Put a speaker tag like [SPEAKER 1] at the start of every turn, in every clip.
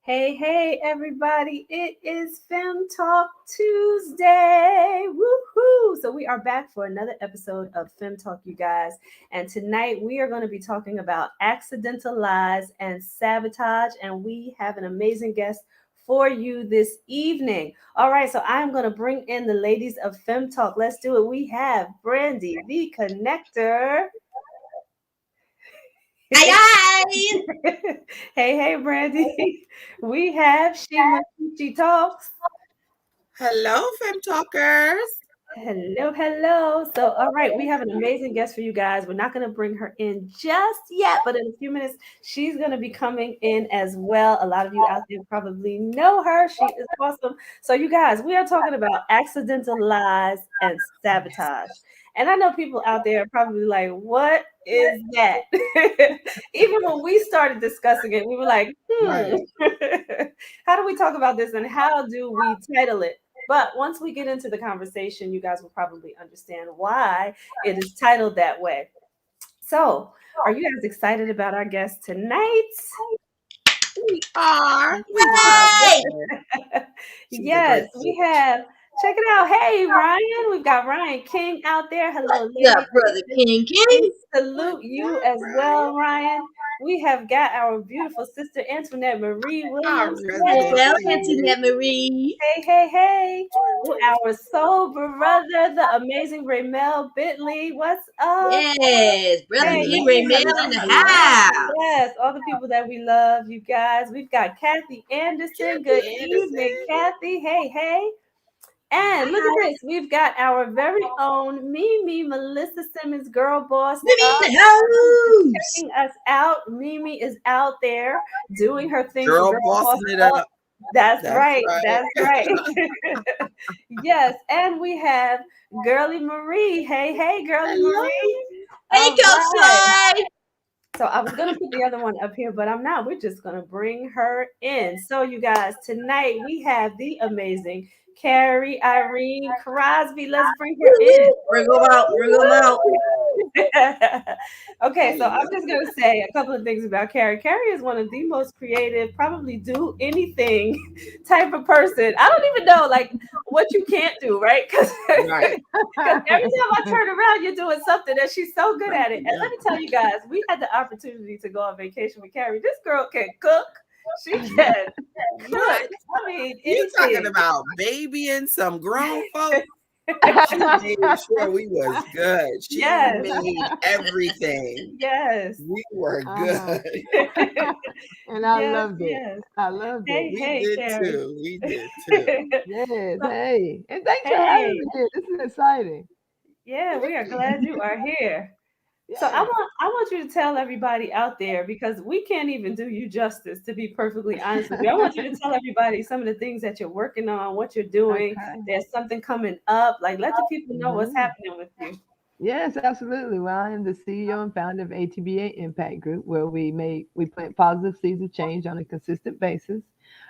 [SPEAKER 1] Hey, everybody. It is FEM Talk Tuesday. Woohoo! So, we are back for another episode of FEM Talk, you guys. And tonight we are going to be talking about accidental lies and sabotage. And we have an amazing guest for you this evening. All right, so I'm going to bring in the ladies of FEM Talk. Let's do it. We have Brandy, the connector.
[SPEAKER 2] Aye, aye.
[SPEAKER 1] Hey, Brandy. We have Shima. She talks.
[SPEAKER 3] Hello, FEM Talkers.
[SPEAKER 1] Hello. So, all right, we have an amazing guest for you guys. We're not going to bring her in just yet, but in a few minutes, she's going to be coming in as well. A lot of you out there probably know her. She is awesome. So, you guys, we are talking about accidental lies and sabotage. And I know people out there are probably like, what is that? Even when we started discussing it, we were like,
[SPEAKER 3] Right.
[SPEAKER 1] how do we talk about this and how do we title it? But once we get into the conversation, you guys will probably understand why it is titled that way. So, are you guys excited about our guest tonight?
[SPEAKER 3] We are. We love
[SPEAKER 2] Hey!
[SPEAKER 3] her. She's a
[SPEAKER 1] Yes,
[SPEAKER 3] great
[SPEAKER 1] we
[SPEAKER 3] coach.
[SPEAKER 1] have. Check it out. Hey, Ryan. We've got Ryan King out there. Hello,
[SPEAKER 2] What's up,
[SPEAKER 1] ladies.
[SPEAKER 2] brother King
[SPEAKER 1] We
[SPEAKER 2] King?
[SPEAKER 1] salute
[SPEAKER 3] What's
[SPEAKER 1] you
[SPEAKER 3] up,
[SPEAKER 1] as
[SPEAKER 3] Ryan?
[SPEAKER 1] well, Ryan. We have got our beautiful sister Antoinette Marie
[SPEAKER 3] Our
[SPEAKER 1] Williams.
[SPEAKER 3] resident
[SPEAKER 2] Hello,
[SPEAKER 3] queen.
[SPEAKER 2] Antoinette Marie.
[SPEAKER 1] Hey. Our soul brother, the amazing Raymel Bitley. What's up?
[SPEAKER 2] Yes, brother
[SPEAKER 1] Hey,
[SPEAKER 2] King
[SPEAKER 3] Hello,
[SPEAKER 2] Raymel in the
[SPEAKER 3] hello.
[SPEAKER 2] house.
[SPEAKER 1] yes, all the people that we love, you guys. We've got Kathy Anderson. Good
[SPEAKER 3] Kathy
[SPEAKER 1] evening,
[SPEAKER 3] Anderson.
[SPEAKER 1] Kathy. Hey. And look at
[SPEAKER 2] Hi.
[SPEAKER 1] this. We've got our very own Mimi, Melissa Simmons, girl boss
[SPEAKER 2] Mimi
[SPEAKER 1] up,
[SPEAKER 2] in the house.
[SPEAKER 1] checking us out. Mimi is out there doing her thing for
[SPEAKER 3] Girl
[SPEAKER 1] Girl Boss
[SPEAKER 3] bossing it
[SPEAKER 1] Up.
[SPEAKER 3] up.
[SPEAKER 1] That's
[SPEAKER 3] That's
[SPEAKER 1] right.
[SPEAKER 3] right.
[SPEAKER 1] That's right. Yes. And we have Girly Marie. Hey, Girly
[SPEAKER 3] Hello.
[SPEAKER 1] Marie.
[SPEAKER 2] Hey,
[SPEAKER 1] All
[SPEAKER 2] Coach
[SPEAKER 1] right.
[SPEAKER 2] Soy.
[SPEAKER 1] So I was gonna put the other one up here, but I'm not. We're just gonna bring her in. So you guys, tonight we have the amazing Carrie Irene Crosby. Let's bring her in.
[SPEAKER 2] Bring them out. Bring them out.
[SPEAKER 1] Okay, so I'm
[SPEAKER 3] Hello.
[SPEAKER 1] just gonna say a couple of things about Carrie. Carrie is one of the most creative, probably do anything type of person. I don't even know like what you can't do, right? Because
[SPEAKER 3] Right.
[SPEAKER 1] every time I turn around, you're doing something, and she's so good at it.
[SPEAKER 3] Something
[SPEAKER 1] And let me
[SPEAKER 3] else.
[SPEAKER 1] tell you guys, we had the opportunity to go on vacation with Carrie. This girl can cook. She can cook.
[SPEAKER 3] What?
[SPEAKER 1] I mean,
[SPEAKER 3] You talking
[SPEAKER 1] anything.
[SPEAKER 3] about baby and some grown folk? She made sure we was good. She
[SPEAKER 1] Yes,
[SPEAKER 3] made everything.
[SPEAKER 1] yes,
[SPEAKER 3] We were
[SPEAKER 4] Uh-huh.
[SPEAKER 3] good.
[SPEAKER 4] And I
[SPEAKER 1] yes,
[SPEAKER 4] loved it.
[SPEAKER 1] yes.
[SPEAKER 4] I loved it.
[SPEAKER 3] We
[SPEAKER 1] Hey,
[SPEAKER 3] did
[SPEAKER 1] Carrie.
[SPEAKER 3] too. We did too.
[SPEAKER 4] Yes.
[SPEAKER 1] So,
[SPEAKER 4] Hey. And thanks for having
[SPEAKER 1] hey,
[SPEAKER 4] me here. This is exciting.
[SPEAKER 1] yeah, we are glad you are here. So
[SPEAKER 4] Yeah.
[SPEAKER 1] I want you to tell everybody out there because we can't even do you justice to be perfectly honest with you. I want you to tell everybody some of the things that you're working on, what you're doing.
[SPEAKER 4] Okay.
[SPEAKER 1] There's something coming up. Like let the people know what's
[SPEAKER 4] hmm
[SPEAKER 1] happening with you.
[SPEAKER 4] Yes, absolutely. Well, I am the CEO and founder of ATBA Impact Group, where we plant positive seeds of change on a consistent basis.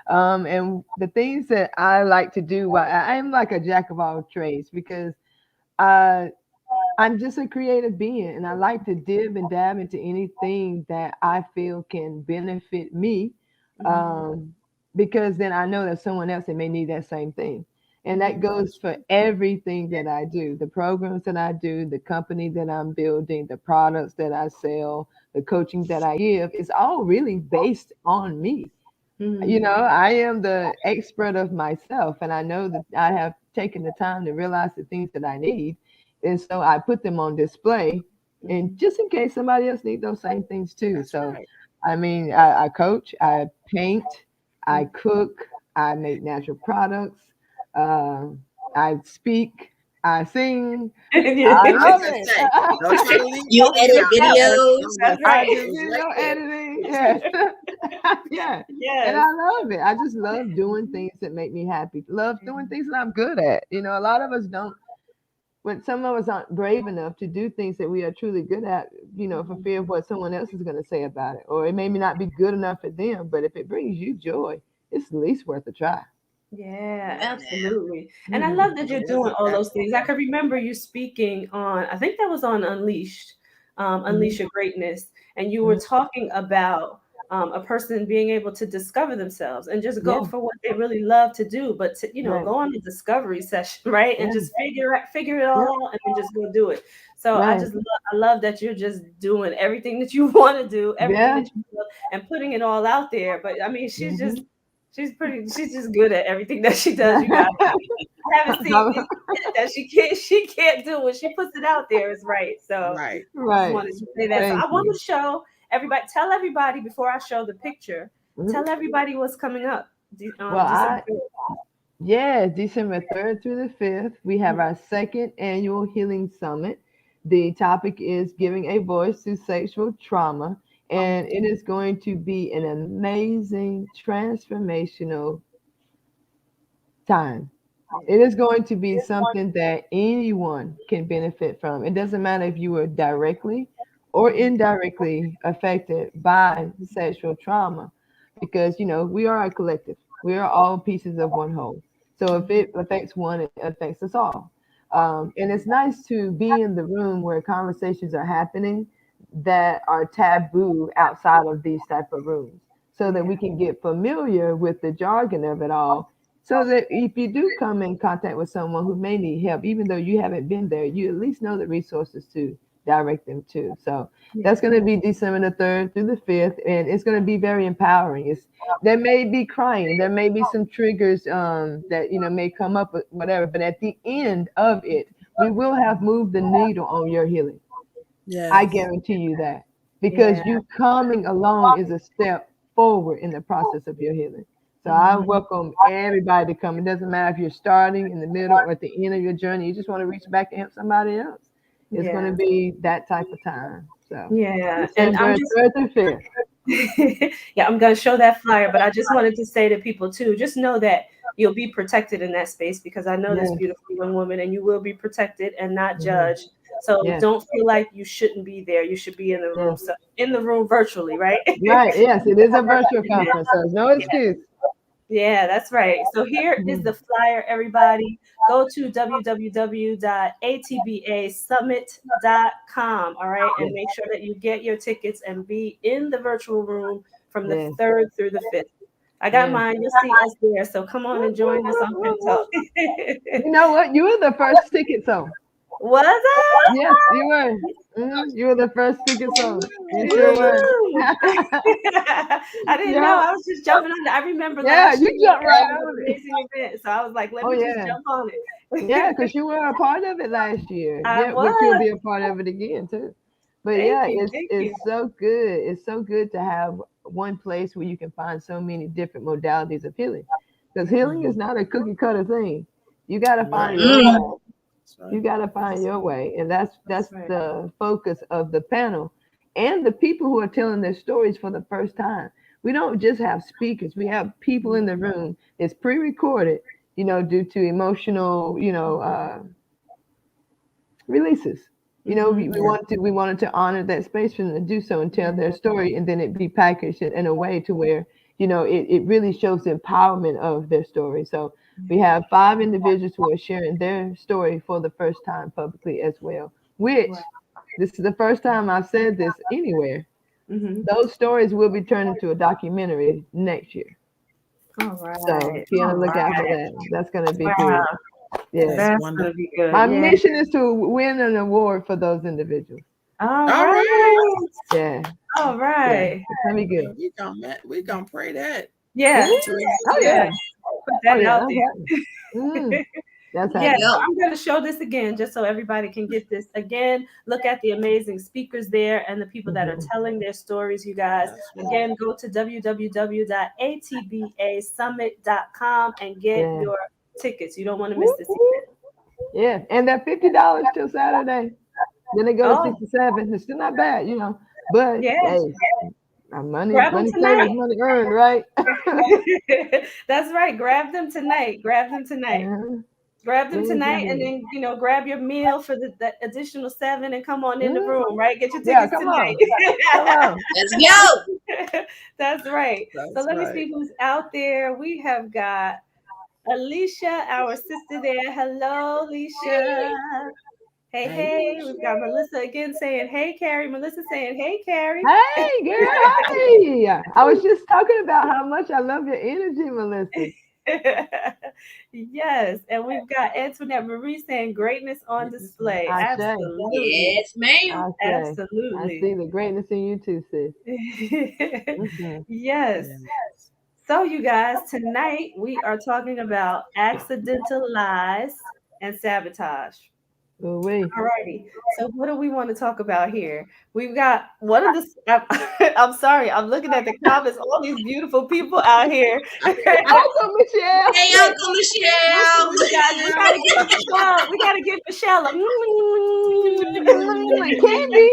[SPEAKER 4] And the things that I like to do, well, I'm like a jack of all trades because I I'm just a creative being and I like to dib and dab into anything that I feel can benefit me.
[SPEAKER 1] Mhm,
[SPEAKER 4] Um, because then I know that someone else that may need that same thing. And that
[SPEAKER 1] mhm,
[SPEAKER 4] goes for everything that I do, the programs that I do, the company that I'm building, the products that I sell, the coaching that I give. It's all really based on me. You know,
[SPEAKER 1] mhm,
[SPEAKER 4] I am the expert of myself, and I know that I have taken the time to realize the things that I need, and so I put them on display, and
[SPEAKER 1] mhm,
[SPEAKER 4] just in case somebody else needs those same things too.
[SPEAKER 3] That's
[SPEAKER 4] So,
[SPEAKER 3] right.
[SPEAKER 4] I mean, I coach, I paint, I
[SPEAKER 1] mhm.
[SPEAKER 4] cook, I make natural products, uh, I speak, I sing. I
[SPEAKER 3] I was
[SPEAKER 4] love
[SPEAKER 3] gonna
[SPEAKER 4] it.
[SPEAKER 3] say, don't try to leave
[SPEAKER 2] You
[SPEAKER 3] nothing
[SPEAKER 2] edit
[SPEAKER 3] out.
[SPEAKER 2] videos.
[SPEAKER 1] That's
[SPEAKER 4] I
[SPEAKER 1] right.
[SPEAKER 4] do
[SPEAKER 3] It was right
[SPEAKER 4] video
[SPEAKER 3] there.
[SPEAKER 4] editing. Yes. Yeah. And
[SPEAKER 1] Yes.
[SPEAKER 4] I love it. I just love doing things that make me happy. Love doing things that I'm good at. You know, a lot of us don't, when some of us aren't brave enough to do things that we are truly good at, for
[SPEAKER 1] Mhm.
[SPEAKER 4] fear of what someone else is going to say about it. Or it may not be good enough for them, but if it brings you joy, it's at least worth a try.
[SPEAKER 1] Yeah,
[SPEAKER 3] Come on now.
[SPEAKER 1] absolutely. And I
[SPEAKER 4] Hmm
[SPEAKER 1] love that
[SPEAKER 3] It
[SPEAKER 1] you're
[SPEAKER 3] is
[SPEAKER 1] doing
[SPEAKER 3] a
[SPEAKER 1] all those
[SPEAKER 3] fact.
[SPEAKER 1] things. I can remember you speaking on, I think that was on Unleashed,
[SPEAKER 4] hmm
[SPEAKER 1] Unleash Your Greatness, and you were
[SPEAKER 4] hmm
[SPEAKER 1] talking about a person being able to discover themselves and just
[SPEAKER 4] Yeah.
[SPEAKER 1] go for what they really love to do, but to,
[SPEAKER 4] Right.
[SPEAKER 1] go on a discovery session, right? And
[SPEAKER 4] Yeah.
[SPEAKER 1] just figure it
[SPEAKER 4] Yeah.
[SPEAKER 1] all out and then just go do it. So
[SPEAKER 4] Right.
[SPEAKER 1] I love that you're just doing everything that you want to do, everything
[SPEAKER 4] Yeah.
[SPEAKER 1] that you love, and putting it all out there. But I mean,
[SPEAKER 4] Hmm.
[SPEAKER 1] she's just good at everything that she does. You guys, I haven't seen anything that she can't do. When she puts it out there, is right. So
[SPEAKER 3] Right.
[SPEAKER 1] I just
[SPEAKER 4] Right.
[SPEAKER 1] wanted to say that. So
[SPEAKER 4] Thank
[SPEAKER 1] I want
[SPEAKER 4] you.
[SPEAKER 1] to show everybody, tell everybody before I show the picture,
[SPEAKER 4] Mhm.
[SPEAKER 1] tell everybody what's coming up.
[SPEAKER 4] Well,
[SPEAKER 1] December.
[SPEAKER 4] December 3rd through the 5th, we have our second annual Healing Summit. The topic is giving a voice to sexual trauma, and it is going to be an amazing, transformational time. It is going to be something that anyone can benefit from. It doesn't matter if you were directly or indirectly affected by sexual trauma, because we are a collective. We are all pieces of one whole. So if it affects one, it affects us all. And it's nice to be in the room where conversations are happening that are taboo outside of these type of rooms, so that we can get familiar with the jargon of it all, so that if you do come in contact with someone who may need help, even though you haven't been there, you at least know the resources to direct them to. So that's going to be December the 3rd through the 5th, and it's going to be very empowering. There may be crying, there may be some triggers that may come up with whatever, but at the end of it, we will have moved the needle on your healing. I
[SPEAKER 3] Yes.
[SPEAKER 4] guarantee you that, because
[SPEAKER 1] Yeah.
[SPEAKER 4] you coming alone is a step forward in the process of your healing. So I
[SPEAKER 1] Mhm.
[SPEAKER 4] welcome everybody to come. It doesn't matter if you're starting in the middle or at the end of your journey. You just want to reach back and help somebody else. It's going to
[SPEAKER 1] Yeah.
[SPEAKER 4] be that type of time. So
[SPEAKER 1] Yeah. And I'm
[SPEAKER 4] December
[SPEAKER 1] just
[SPEAKER 4] 3rd through 5th.
[SPEAKER 1] yeah, I'm gonna show that flyer, but I just wanted to say to people too, just know that you'll be protected in that space, because I know this
[SPEAKER 4] Yes.
[SPEAKER 1] beautiful young woman, and you will be protected and not
[SPEAKER 4] Mhm.
[SPEAKER 1] judged. So
[SPEAKER 4] Yes.
[SPEAKER 1] don't feel like you shouldn't be there. You should be in the room.
[SPEAKER 4] Yes.
[SPEAKER 1] So in the room virtually, right?
[SPEAKER 4] Right. Yes. It is a virtual conference, so there's no excuse.
[SPEAKER 1] Yeah, that's right. So here is the
[SPEAKER 4] Mhm.
[SPEAKER 1] flyer, everybody. Go to www.atbasummit.com, all right, and
[SPEAKER 4] Yes.
[SPEAKER 1] make sure that you get your tickets and be in the virtual room from the
[SPEAKER 4] Yes.
[SPEAKER 1] 3rd through the 5th. I got
[SPEAKER 4] Yes.
[SPEAKER 1] mine. You'll see us there. So come on and join us on Pim Talk.
[SPEAKER 4] You know what? You were the first ticket, so.
[SPEAKER 1] Was I?
[SPEAKER 4] Yes, you were. You were the first ticket song. You sure were.
[SPEAKER 1] Woo! I didn't know.
[SPEAKER 4] Yeah,
[SPEAKER 1] I was just jumping on it. I remember
[SPEAKER 4] yeah,
[SPEAKER 1] last
[SPEAKER 4] you
[SPEAKER 1] year
[SPEAKER 4] jumped right
[SPEAKER 1] it was
[SPEAKER 4] on
[SPEAKER 1] an
[SPEAKER 4] it.
[SPEAKER 1] amazing event. So I was like, let
[SPEAKER 4] Oh
[SPEAKER 1] me just
[SPEAKER 4] yeah,
[SPEAKER 1] jump on
[SPEAKER 4] yeah,
[SPEAKER 1] it.
[SPEAKER 4] because you were a part of it last year.
[SPEAKER 1] I
[SPEAKER 4] Yeah, but you'll
[SPEAKER 1] was.
[SPEAKER 4] be a part of it again too. But
[SPEAKER 1] Thank
[SPEAKER 4] yeah,
[SPEAKER 1] you.
[SPEAKER 4] it's
[SPEAKER 1] Thank you.
[SPEAKER 4] it's so good. It's so good to have one place where you can find so many different modalities of healing. Because healing is
[SPEAKER 3] Mhm.
[SPEAKER 4] not a cookie cutter thing. You got to find
[SPEAKER 3] Right.
[SPEAKER 4] your
[SPEAKER 2] Mm.
[SPEAKER 4] way.
[SPEAKER 3] That's
[SPEAKER 4] You
[SPEAKER 3] right.
[SPEAKER 4] got to find your way, and that's
[SPEAKER 1] That's right.
[SPEAKER 4] the focus of the panel and the people who are telling their stories for the first time. We don't just have speakers; we have people in the room. It's pre-recorded, due to emotional, releases.
[SPEAKER 1] Mm-hmm.
[SPEAKER 4] We wanted to honor that space for them to do so and tell
[SPEAKER 1] Yeah.
[SPEAKER 4] their story, and then it be packaged in a way to where it really shows the empowerment of their story. So we have 5 individuals who are sharing their story for the first time publicly as well. Which
[SPEAKER 1] Right.
[SPEAKER 4] this is the first time I've said this anywhere.
[SPEAKER 1] Mm-hmm.
[SPEAKER 4] Those stories will be turned into a documentary next year.
[SPEAKER 1] All
[SPEAKER 4] So
[SPEAKER 1] right.
[SPEAKER 4] be on
[SPEAKER 1] All
[SPEAKER 4] the lookout for
[SPEAKER 1] right.
[SPEAKER 4] that. That's gonna be
[SPEAKER 1] Wow.
[SPEAKER 4] good. Yes.
[SPEAKER 3] That's
[SPEAKER 1] That's gonna
[SPEAKER 3] wonderful.
[SPEAKER 1] be good.
[SPEAKER 4] My
[SPEAKER 1] Yeah.
[SPEAKER 4] mission is to win an award for those individuals.
[SPEAKER 1] All
[SPEAKER 3] All right.
[SPEAKER 1] right.
[SPEAKER 4] Yeah,
[SPEAKER 1] All
[SPEAKER 4] yeah.
[SPEAKER 1] right.
[SPEAKER 4] It's gonna be good.
[SPEAKER 3] We gonna pray that.
[SPEAKER 1] Yeah.
[SPEAKER 4] Mhm. Oh
[SPEAKER 1] Yeah.
[SPEAKER 4] yeah.
[SPEAKER 1] Put
[SPEAKER 4] Oh
[SPEAKER 1] that
[SPEAKER 4] yeah.
[SPEAKER 1] out
[SPEAKER 4] That's happening.
[SPEAKER 1] there.
[SPEAKER 4] Mm, that's
[SPEAKER 1] Yeah,
[SPEAKER 2] There you
[SPEAKER 4] happening.
[SPEAKER 1] so
[SPEAKER 2] go.
[SPEAKER 1] I'm going to show this again just so everybody can get this. Again, look at the amazing speakers there and the people that are
[SPEAKER 4] Hmm.
[SPEAKER 1] telling their stories, you guys.
[SPEAKER 3] That's right.
[SPEAKER 1] Again, go to www.atbasummit.com and get
[SPEAKER 4] Yeah.
[SPEAKER 1] your tickets. You don't want to miss this
[SPEAKER 4] Woo-hoo.
[SPEAKER 1] event.
[SPEAKER 4] Yeah. And that $50 till Saturday. Then they go to
[SPEAKER 1] Oh,
[SPEAKER 4] 67. It's still not bad. But
[SPEAKER 1] yeah.
[SPEAKER 4] hey, money,
[SPEAKER 1] Grab them
[SPEAKER 4] money saved is
[SPEAKER 1] tonight.
[SPEAKER 4] money earned, right?
[SPEAKER 1] That's right. Grab them tonight. Grab them tonight.
[SPEAKER 4] Uh-huh.
[SPEAKER 1] Grab them tonight, and
[SPEAKER 4] Indeed.
[SPEAKER 1] then grab your meal for the additional 7 and come on in the
[SPEAKER 4] Mhm.
[SPEAKER 1] room, right? Get your
[SPEAKER 4] Yeah,
[SPEAKER 1] tickets
[SPEAKER 4] come on. Come
[SPEAKER 1] tonight.
[SPEAKER 4] on.
[SPEAKER 2] Let's go.
[SPEAKER 1] That's right. So
[SPEAKER 3] That's
[SPEAKER 1] let me
[SPEAKER 3] right.
[SPEAKER 1] see who's out there. We have got Alicia, our sister there. Hello, Alicia. Hey,
[SPEAKER 3] Hey,
[SPEAKER 1] hey, we've got Melissa again saying, hey, Carrie. Melissa saying, hey, Carrie.
[SPEAKER 4] Hey, girl. Hi. I was just talking about how much I love your energy, Melissa.
[SPEAKER 1] Yes. And we've got Antoinette Marie saying, greatness on display.
[SPEAKER 4] I say.
[SPEAKER 1] Absolutely.
[SPEAKER 2] Yes, ma'am.
[SPEAKER 4] I say. I
[SPEAKER 1] Absolutely.
[SPEAKER 4] see the greatness in you too, sis. Mhm.
[SPEAKER 1] Yes.
[SPEAKER 3] yeah.
[SPEAKER 1] So, you guys, tonight we are talking about accidental lies and sabotage.
[SPEAKER 4] Ooh-wee.
[SPEAKER 1] Alrighty. So, what do we want to talk about here? We've got one of the. I'm sorry. I'm looking at the comments. All these beautiful people out here.
[SPEAKER 4] Uncle Michelle.
[SPEAKER 2] Hey, Uncle Michelle.
[SPEAKER 1] Listen, guys, we gotta give Michelle. We gotta give Michelle a.
[SPEAKER 4] Candy.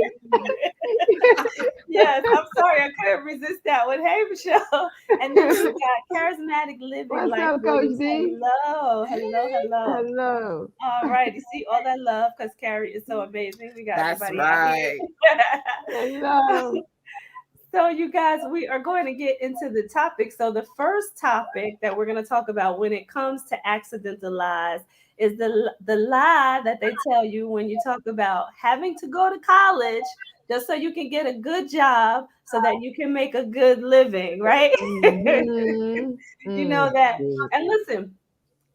[SPEAKER 1] Yes, I'm sorry, I couldn't resist that one. Hey, Michelle. And then we've got charismatic living
[SPEAKER 4] What's
[SPEAKER 1] like
[SPEAKER 4] up, Coach
[SPEAKER 1] Williams.
[SPEAKER 4] D?
[SPEAKER 1] Hello, hello, hello.
[SPEAKER 4] Hello.
[SPEAKER 1] All right, you see all that love because Carrie is so amazing. We got
[SPEAKER 3] That's
[SPEAKER 1] everybody out
[SPEAKER 3] right.
[SPEAKER 1] here.
[SPEAKER 4] Hello.
[SPEAKER 1] So, you guys, we are going to get into the topic. So, the first topic that we're going to talk about when it comes to accidental lies is the lie that they tell you when you talk about having to go to college just so you can get a good job so that you can make a good living, right?
[SPEAKER 4] Mhm.
[SPEAKER 1] You know
[SPEAKER 4] Mm.
[SPEAKER 1] that.
[SPEAKER 4] Good.
[SPEAKER 1] And listen,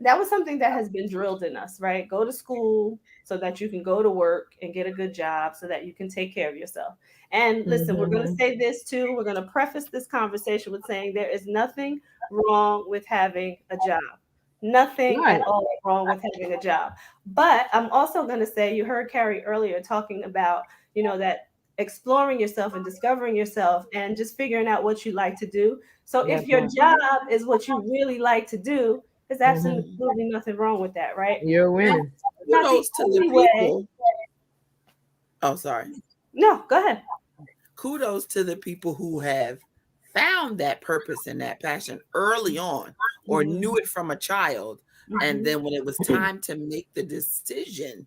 [SPEAKER 1] that was something that has been drilled in us, right? Go to school so that you can go to work and get a good job so that you can take care of yourself. And listen, we're going to
[SPEAKER 4] Mhm.
[SPEAKER 1] say this too. We're going to preface this conversation with saying there is nothing wrong with having a job. Nothing at
[SPEAKER 4] Right.
[SPEAKER 1] all wrong with having a job. But I'm also going to say, you heard Carrie earlier talking about, that exploring yourself and discovering yourself and just figuring out what you like to do. So if
[SPEAKER 4] That
[SPEAKER 1] your
[SPEAKER 4] part.
[SPEAKER 1] job is what you really like to do, there's
[SPEAKER 4] Mhm.
[SPEAKER 1] absolutely nothing wrong with that, right?
[SPEAKER 4] You're
[SPEAKER 1] Now,
[SPEAKER 4] winning.
[SPEAKER 1] not the
[SPEAKER 3] Kudos to the
[SPEAKER 1] only way.
[SPEAKER 3] people. Oh, sorry.
[SPEAKER 1] No, go ahead.
[SPEAKER 3] Kudos to the people who have found that purpose and that passion early on or knew it from a child. And then when it was time to make the decision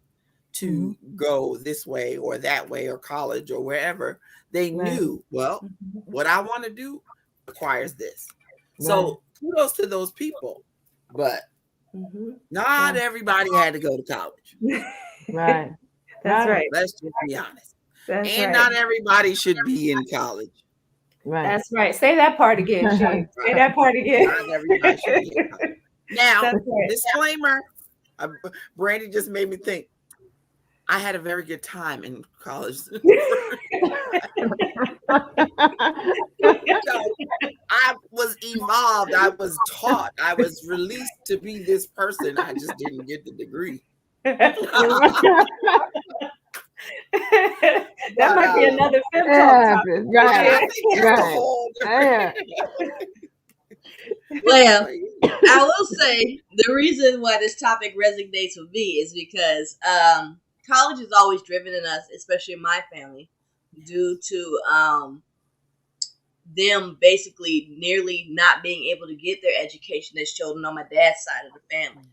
[SPEAKER 3] to go this way or that way or college or wherever, they
[SPEAKER 4] Right.
[SPEAKER 3] knew, well, what I want to do requires this.
[SPEAKER 4] Right.
[SPEAKER 3] So kudos to those people. But not
[SPEAKER 4] Right.
[SPEAKER 3] everybody had to go to college.
[SPEAKER 4] Right.
[SPEAKER 1] That's
[SPEAKER 4] Right.
[SPEAKER 1] right.
[SPEAKER 3] Let's just be honest.
[SPEAKER 1] That's
[SPEAKER 3] And
[SPEAKER 1] right.
[SPEAKER 3] not everybody should be in college.
[SPEAKER 4] Right.
[SPEAKER 1] That's right. Say that part again, Shane. Say that part again.
[SPEAKER 3] Not everybody should be in college. Now,
[SPEAKER 1] That's right.
[SPEAKER 3] disclaimer, Brandy just made me think. I had a very good time in college. I was evolved. I was taught. I was released to be this person. I just didn't get the degree.
[SPEAKER 1] That
[SPEAKER 3] But,
[SPEAKER 1] might be another FEM Talk
[SPEAKER 4] Yeah,
[SPEAKER 1] topic.
[SPEAKER 4] right.
[SPEAKER 3] I think that's the
[SPEAKER 4] Right.
[SPEAKER 3] whole
[SPEAKER 4] Yeah.
[SPEAKER 2] Well, I will say the reason why this topic resonates with me is because college has always driven in us, especially in my family, due to them basically nearly not being able to get their education as children on my dad's side of the family.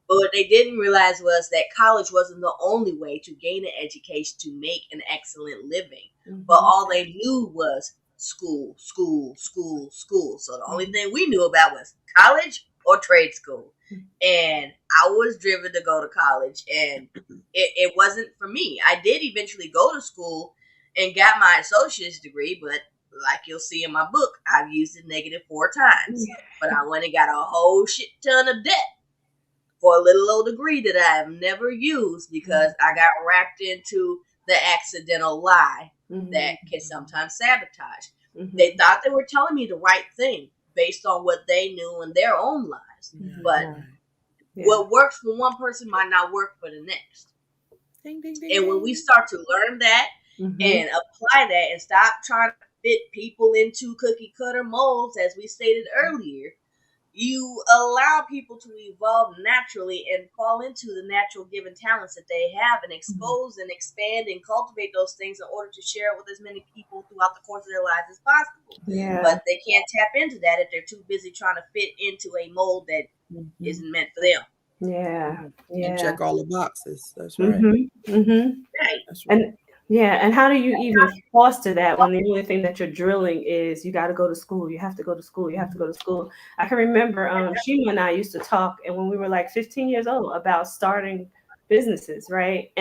[SPEAKER 2] But what they didn't realize was that college wasn't the only way to gain an education to make an excellent living. But all they knew was school, school, school, school. So the only thing we knew about was college or trade school. And I was driven to go to college, and it wasn't for me. I did eventually go to school and got my associate's degree, but like you'll see in my book, I've used it -4 times. But I went and got a whole shit ton of debt for a little old degree that I have never used because I got wrapped into the accidental lie that can sometimes sabotage. They thought they were telling me the right thing based on what they knew in their own lives. But what works for one person might not work for the next.
[SPEAKER 3] Ding, ding, ding,
[SPEAKER 2] And when we start to learn that and apply that and stop trying to fit people into cookie cutter molds, as we stated earlier, you allow people to evolve naturally and fall into the natural given talents that they have and expose and expand and cultivate those things in order to share it with as many people throughout the course of their lives as possible.
[SPEAKER 1] Yeah.
[SPEAKER 2] But they can't tap into that if they're too busy trying to fit into a mold that isn't meant for them.
[SPEAKER 1] Yeah.
[SPEAKER 3] And check all the boxes. That's right.
[SPEAKER 2] Right.
[SPEAKER 3] That's right.
[SPEAKER 1] And how do you even foster that when the only thing that you're drilling is you got to go to school, you have to go to school, you have to go to school? I can remember Shima and I used to talk, and when we were like 15 years old, about starting businesses, right?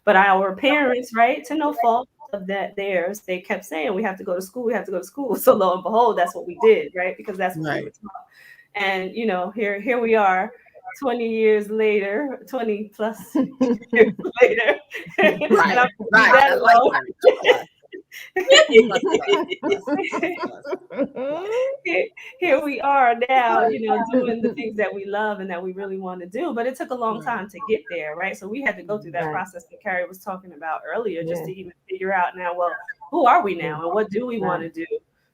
[SPEAKER 1] But our parents, right, to no fault of that theirs, they kept saying we have to go to school, we have to go to school. So lo and behold, that's what we did, right? Because that's what we were
[SPEAKER 3] Right.
[SPEAKER 1] taught. And here we are 20 years later, 20 plus years later. And
[SPEAKER 3] Right.
[SPEAKER 1] I'm
[SPEAKER 3] Right. I
[SPEAKER 1] that
[SPEAKER 3] like
[SPEAKER 1] low.
[SPEAKER 3] that. Plus, plus, plus.
[SPEAKER 1] Here we are now, doing the things that we love and that we really want to do. But it took a long
[SPEAKER 3] Right.
[SPEAKER 1] time to get there, right? So we had to go through that
[SPEAKER 4] Right.
[SPEAKER 1] process that Carrie was talking about earlier, just
[SPEAKER 4] Yeah.
[SPEAKER 1] to even figure out now, well, who are we
[SPEAKER 4] Yeah.
[SPEAKER 1] now and what do we want to
[SPEAKER 4] Right.
[SPEAKER 1] do?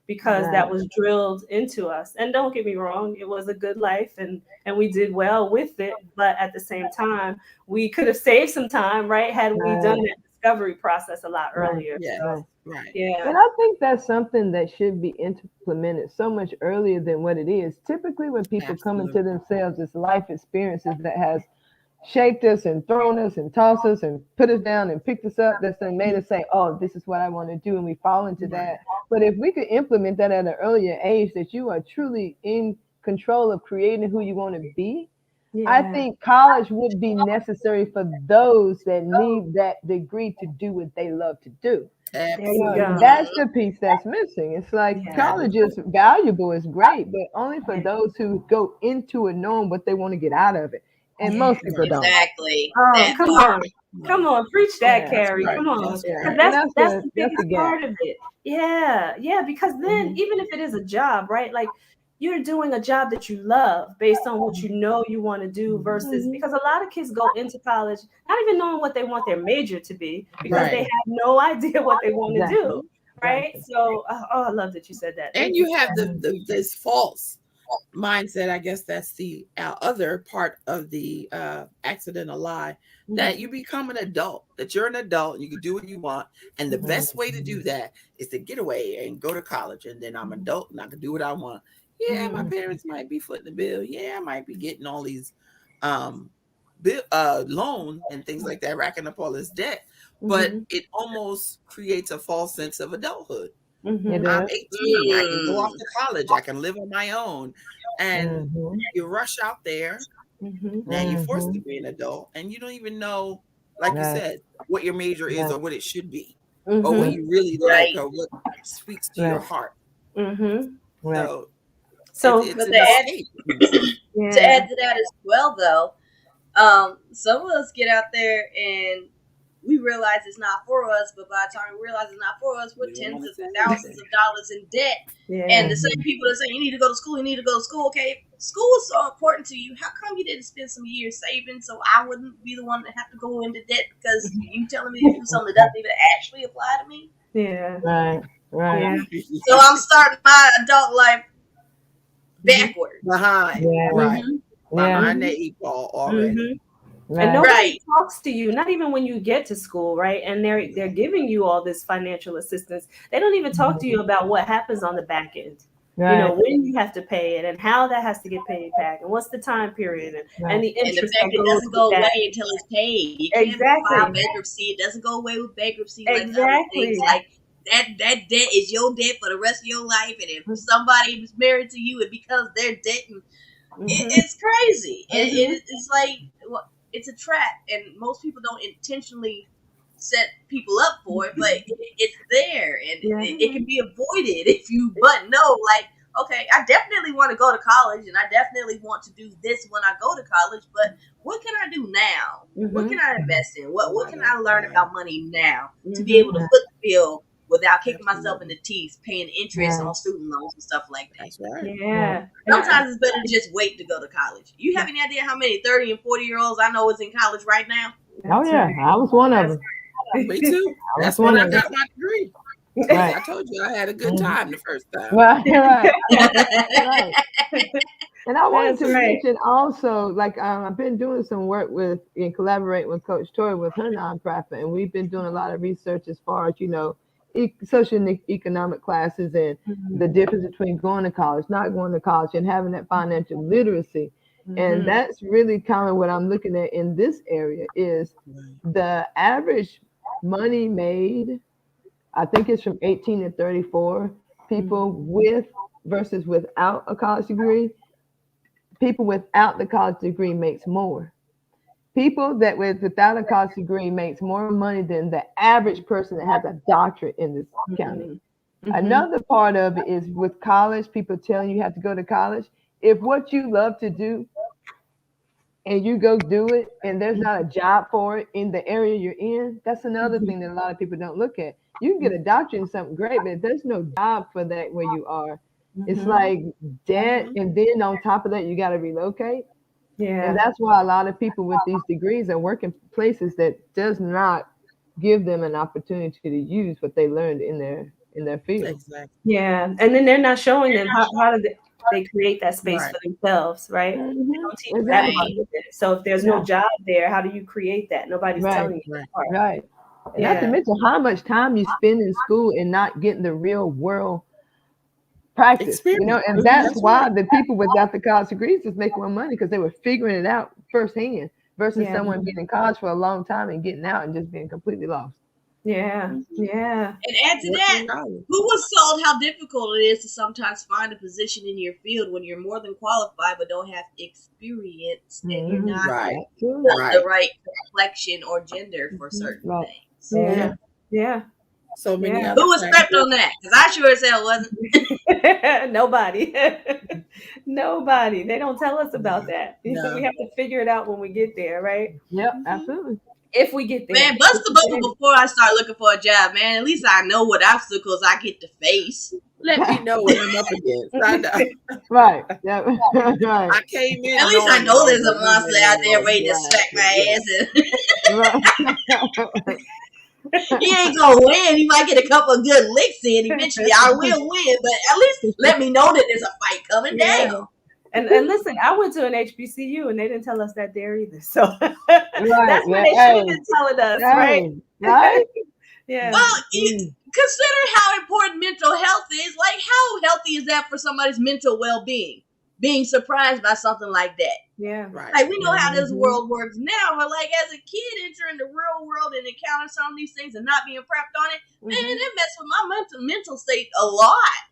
[SPEAKER 1] Because
[SPEAKER 4] Right.
[SPEAKER 1] that was drilled into us. And don't get me wrong, it was a good life and we did well with it. But at the same time, we could have saved some time, right? Had we done
[SPEAKER 4] Right.
[SPEAKER 1] that discovery process a lot
[SPEAKER 4] Right.
[SPEAKER 1] earlier.
[SPEAKER 3] Yes.
[SPEAKER 1] So
[SPEAKER 4] Right.
[SPEAKER 3] Right.
[SPEAKER 1] yeah.
[SPEAKER 4] And I think that's something that should be implemented so much earlier than what it is. Typically, when people come into
[SPEAKER 3] Absolutely.
[SPEAKER 4] themselves, it's life experiences that has shaped us and thrown us and tossed us and put us down and picked us up that's then made us say, oh, this is what I want to do. And we fall into
[SPEAKER 3] Right.
[SPEAKER 4] that. But if we could implement that at an earlier age, that you are truly in control of creating who you want to be, I
[SPEAKER 1] Yeah.
[SPEAKER 4] think college would be necessary for those that need that degree to do what they love to do.
[SPEAKER 1] There you
[SPEAKER 4] And
[SPEAKER 1] go.
[SPEAKER 3] Absolutely.
[SPEAKER 4] that's the piece that's missing. It's like
[SPEAKER 1] Yeah.
[SPEAKER 3] That is
[SPEAKER 4] college is valuable, it's great, but only for
[SPEAKER 1] Yeah.
[SPEAKER 4] those who go into it knowing what they want to get out of it. And
[SPEAKER 1] Yeah.
[SPEAKER 4] most people
[SPEAKER 3] right.
[SPEAKER 4] don't.
[SPEAKER 2] Exactly.
[SPEAKER 1] Oh,
[SPEAKER 2] That
[SPEAKER 1] come
[SPEAKER 2] part.
[SPEAKER 1] on. Come
[SPEAKER 3] Right.
[SPEAKER 1] on, preach that,
[SPEAKER 4] Yeah,
[SPEAKER 3] That's
[SPEAKER 1] Carrie.
[SPEAKER 3] right.
[SPEAKER 1] Come on.
[SPEAKER 3] That's
[SPEAKER 4] yeah.
[SPEAKER 1] Because
[SPEAKER 3] right.
[SPEAKER 4] And
[SPEAKER 1] that's the
[SPEAKER 4] that's the
[SPEAKER 1] biggest
[SPEAKER 4] gap.
[SPEAKER 1] part of it. Yeah. Yeah. Because then
[SPEAKER 4] Hmm.
[SPEAKER 1] even if it is a job, right? Like you're doing a job that you love based on what you know you want to do versus
[SPEAKER 4] Hmm.
[SPEAKER 1] because a lot of kids go into college not even knowing what they want their major to be because they
[SPEAKER 3] Right.
[SPEAKER 1] have no idea what they want to
[SPEAKER 4] Exactly.
[SPEAKER 1] do. Right.
[SPEAKER 4] Exactly.
[SPEAKER 1] So, I love that you said that.
[SPEAKER 3] And
[SPEAKER 1] Thank you
[SPEAKER 3] you
[SPEAKER 1] for
[SPEAKER 3] have
[SPEAKER 1] that.
[SPEAKER 3] this false mindset. I guess that's the other part of the accidental lie, that you become an adult, that you're an adult and you can do what you want. And the
[SPEAKER 4] Mhm.
[SPEAKER 3] best way to do that is to get away and go to college. And then I'm an adult and I can do what I want. Yeah, my
[SPEAKER 1] Mhm.
[SPEAKER 3] parents might be footing the bill. Yeah, I might be getting all these um loan and things like that, racking up all this debt. But
[SPEAKER 1] Mhm.
[SPEAKER 3] it almost creates a false sense of adulthood.
[SPEAKER 4] It
[SPEAKER 1] Mhm.
[SPEAKER 3] I'm
[SPEAKER 4] does.
[SPEAKER 3] 18. I can go off
[SPEAKER 2] Mm.
[SPEAKER 3] to college. I can live on my own. And
[SPEAKER 4] Hmm.
[SPEAKER 3] you rush out there.
[SPEAKER 1] Mhm.
[SPEAKER 3] Now you're forced to
[SPEAKER 4] Hmm.
[SPEAKER 3] be an adult, and you don't even know, like you
[SPEAKER 4] Right.
[SPEAKER 3] said, what your major is
[SPEAKER 4] Right.
[SPEAKER 3] or what it should be, or what
[SPEAKER 1] Mhm.
[SPEAKER 3] you really like,
[SPEAKER 2] Right.
[SPEAKER 3] or what speaks to your
[SPEAKER 4] Right.
[SPEAKER 3] heart.
[SPEAKER 1] Mhm.
[SPEAKER 4] Right.
[SPEAKER 3] So
[SPEAKER 1] So,
[SPEAKER 3] it's
[SPEAKER 2] But
[SPEAKER 3] an escape almost.
[SPEAKER 2] to
[SPEAKER 1] yeah.
[SPEAKER 2] add to that as well, though, some of us get out there and we realize it's not for us, but by the time we realize it's not for us, we're
[SPEAKER 3] You don't
[SPEAKER 2] tens
[SPEAKER 3] want to
[SPEAKER 2] of
[SPEAKER 3] say
[SPEAKER 2] thousands
[SPEAKER 3] anything.
[SPEAKER 2] of dollars in debt. And
[SPEAKER 1] Yeah.
[SPEAKER 2] the same
[SPEAKER 4] Hmm.
[SPEAKER 2] people that say you need to go to school, you need to go to school. Okay, if school is so important to you, how come you didn't spend some years saving so I wouldn't be the one that have to go into debt because you telling me to do something that doesn't even actually apply to me?
[SPEAKER 1] Yeah.
[SPEAKER 4] Right. Right.
[SPEAKER 1] Yeah.
[SPEAKER 2] So I'm starting my adult life
[SPEAKER 1] Mhm.
[SPEAKER 2] backwards.
[SPEAKER 3] Behind,
[SPEAKER 4] Yeah.
[SPEAKER 3] right?
[SPEAKER 1] Mhm.
[SPEAKER 4] Yeah.
[SPEAKER 3] Behind the
[SPEAKER 1] Mhm.
[SPEAKER 3] 8 ball already.
[SPEAKER 1] Mhm. And
[SPEAKER 4] Right.
[SPEAKER 1] nobody
[SPEAKER 2] Right.
[SPEAKER 1] talks to you, not even when you get to school, right? And they're giving you all this financial assistance. They don't even talk to
[SPEAKER 4] Mhm.
[SPEAKER 1] you about what happens on the back end.
[SPEAKER 4] Right.
[SPEAKER 1] When you have to pay it and how that has to get paid back and what's the time
[SPEAKER 3] Yeah.
[SPEAKER 1] period and
[SPEAKER 4] Right.
[SPEAKER 1] the
[SPEAKER 2] And the
[SPEAKER 1] interest
[SPEAKER 2] fact
[SPEAKER 1] that
[SPEAKER 2] it
[SPEAKER 1] goes
[SPEAKER 2] doesn't
[SPEAKER 1] with
[SPEAKER 2] go
[SPEAKER 1] that.
[SPEAKER 2] away until it's paid. You can't file
[SPEAKER 1] Exactly.
[SPEAKER 2] bankruptcy. It doesn't go away with bankruptcy like other things.
[SPEAKER 1] Exactly.
[SPEAKER 2] Like that debt is your debt for the rest of your life. And if somebody is married to you, it becomes their debt. And
[SPEAKER 1] Mhm.
[SPEAKER 2] it's crazy.
[SPEAKER 1] Mhm.
[SPEAKER 2] It's like well, it's a trap, and most people don't intentionally set people up for it, but it's there, and
[SPEAKER 1] Yeah.
[SPEAKER 2] it can be avoided if you but know, like, okay, I definitely want to go to college, and I definitely want to do this when I go to college, but what can I do now? What can
[SPEAKER 1] Mhm.
[SPEAKER 2] I invest in? What can I learn
[SPEAKER 3] Right.
[SPEAKER 2] about money now to be able
[SPEAKER 1] Mhm.
[SPEAKER 2] to
[SPEAKER 4] Right.
[SPEAKER 2] foot the bill without kicking myself in
[SPEAKER 3] Absolutely.
[SPEAKER 2] the teeth, paying interest
[SPEAKER 4] Right.
[SPEAKER 2] on student loans and stuff like that?
[SPEAKER 3] That's right.
[SPEAKER 4] Right.
[SPEAKER 1] Yeah. And
[SPEAKER 2] Sometimes it's better to just wait to go to college. You have any idea how many 30 and 40-year-olds I know is in college right now?
[SPEAKER 4] Oh
[SPEAKER 1] that's
[SPEAKER 4] yeah.
[SPEAKER 1] right.
[SPEAKER 4] I was one of
[SPEAKER 1] That's
[SPEAKER 4] them.
[SPEAKER 3] Me too.
[SPEAKER 4] I was
[SPEAKER 3] That's when
[SPEAKER 4] one
[SPEAKER 3] I
[SPEAKER 4] of them.
[SPEAKER 3] got my degree. Because
[SPEAKER 4] Right.
[SPEAKER 3] I told you I had a good
[SPEAKER 4] Mhm.
[SPEAKER 3] time the first time.
[SPEAKER 4] Right. Right. Right. And I wanted
[SPEAKER 1] That's
[SPEAKER 4] to
[SPEAKER 1] right.
[SPEAKER 4] mention also, like I've been doing some work with in collaborating with Coach Tori with her nonprofit, and we've been doing a lot of research as far as social and economic classes and the
[SPEAKER 1] Mhm.
[SPEAKER 4] difference between going to college, not going to college, and having that financial literacy. And
[SPEAKER 1] Mhm.
[SPEAKER 4] that's really kind of what I'm looking at in this area is
[SPEAKER 3] Right.
[SPEAKER 4] the average money made. I think it's from 18 to 34
[SPEAKER 1] Mhm.
[SPEAKER 4] people with versus without a college degree. People without the college degree makes more. people that without a college degree makes more money than the average person that has a doctorate in this county.
[SPEAKER 1] Mm-hmm.
[SPEAKER 4] Another part of it is with college, people telling you have to go to college. If what you love to do and you go do it and there's not a job for it in the area you're in, that's another thing that a lot of people don't look at. You can get a doctorate in something great, but if there's no job for that where you are, it's like debt. And then on top of that, you got to relocate.
[SPEAKER 1] Yeah.
[SPEAKER 4] And that's why a lot of people with these degrees are working places that does not give them an opportunity to use what they learned in their field.
[SPEAKER 3] Exactly.
[SPEAKER 1] Yeah. And then they're not showing them how do they create that space for themselves, right? They don't teach that part of it. So if there's no job there, how do you create that? Nobody's telling you that part.
[SPEAKER 4] Right. And not to mention how much time you spend in school and not getting the real world practice, and that's why the people without the college degrees just make more money, because they were figuring it out firsthand versus someone being in college for a long time and getting out and just being completely lost.
[SPEAKER 1] Yeah.
[SPEAKER 2] And add to that, who was told how difficult it is to sometimes find a position in your field when you're more than qualified but don't have experience and you're not the right complexion or gender for certain things.
[SPEAKER 1] Yeah.
[SPEAKER 3] So many
[SPEAKER 2] Who was prepped on that? Because I sure as hell wasn't.
[SPEAKER 1] Nobody. Nobody. They don't tell us about that.
[SPEAKER 3] No.
[SPEAKER 1] We have to figure it out when we get there, right?
[SPEAKER 4] Yep, absolutely.
[SPEAKER 1] If we get there.
[SPEAKER 2] Man, bust the bubble before I start looking for a job, man. At least I know what obstacles I get to face.
[SPEAKER 3] Let me know what I'm up against. I know.
[SPEAKER 4] Right. Yeah. Right.
[SPEAKER 3] I came in.
[SPEAKER 2] At least I know there's a monster out there waiting to smack my ass. He ain't gonna win. He might get a couple of good licks in. Eventually, I will win. But at least let me know that there's a fight coming down.
[SPEAKER 1] And listen, I went to an HBCU and they didn't tell us that there either. So that's what they should have been telling us, right?
[SPEAKER 4] Right.
[SPEAKER 1] Yeah.
[SPEAKER 2] Well, consider how important mental health is. Like, how healthy is that for somebody's mental well-being? Being surprised by something like that.
[SPEAKER 1] Yeah.
[SPEAKER 3] Right.
[SPEAKER 2] Like, we know how this world works now, but like as a kid entering the real world and encountering some of these things and not being prepped on it, man, it messed with my mental state a lot.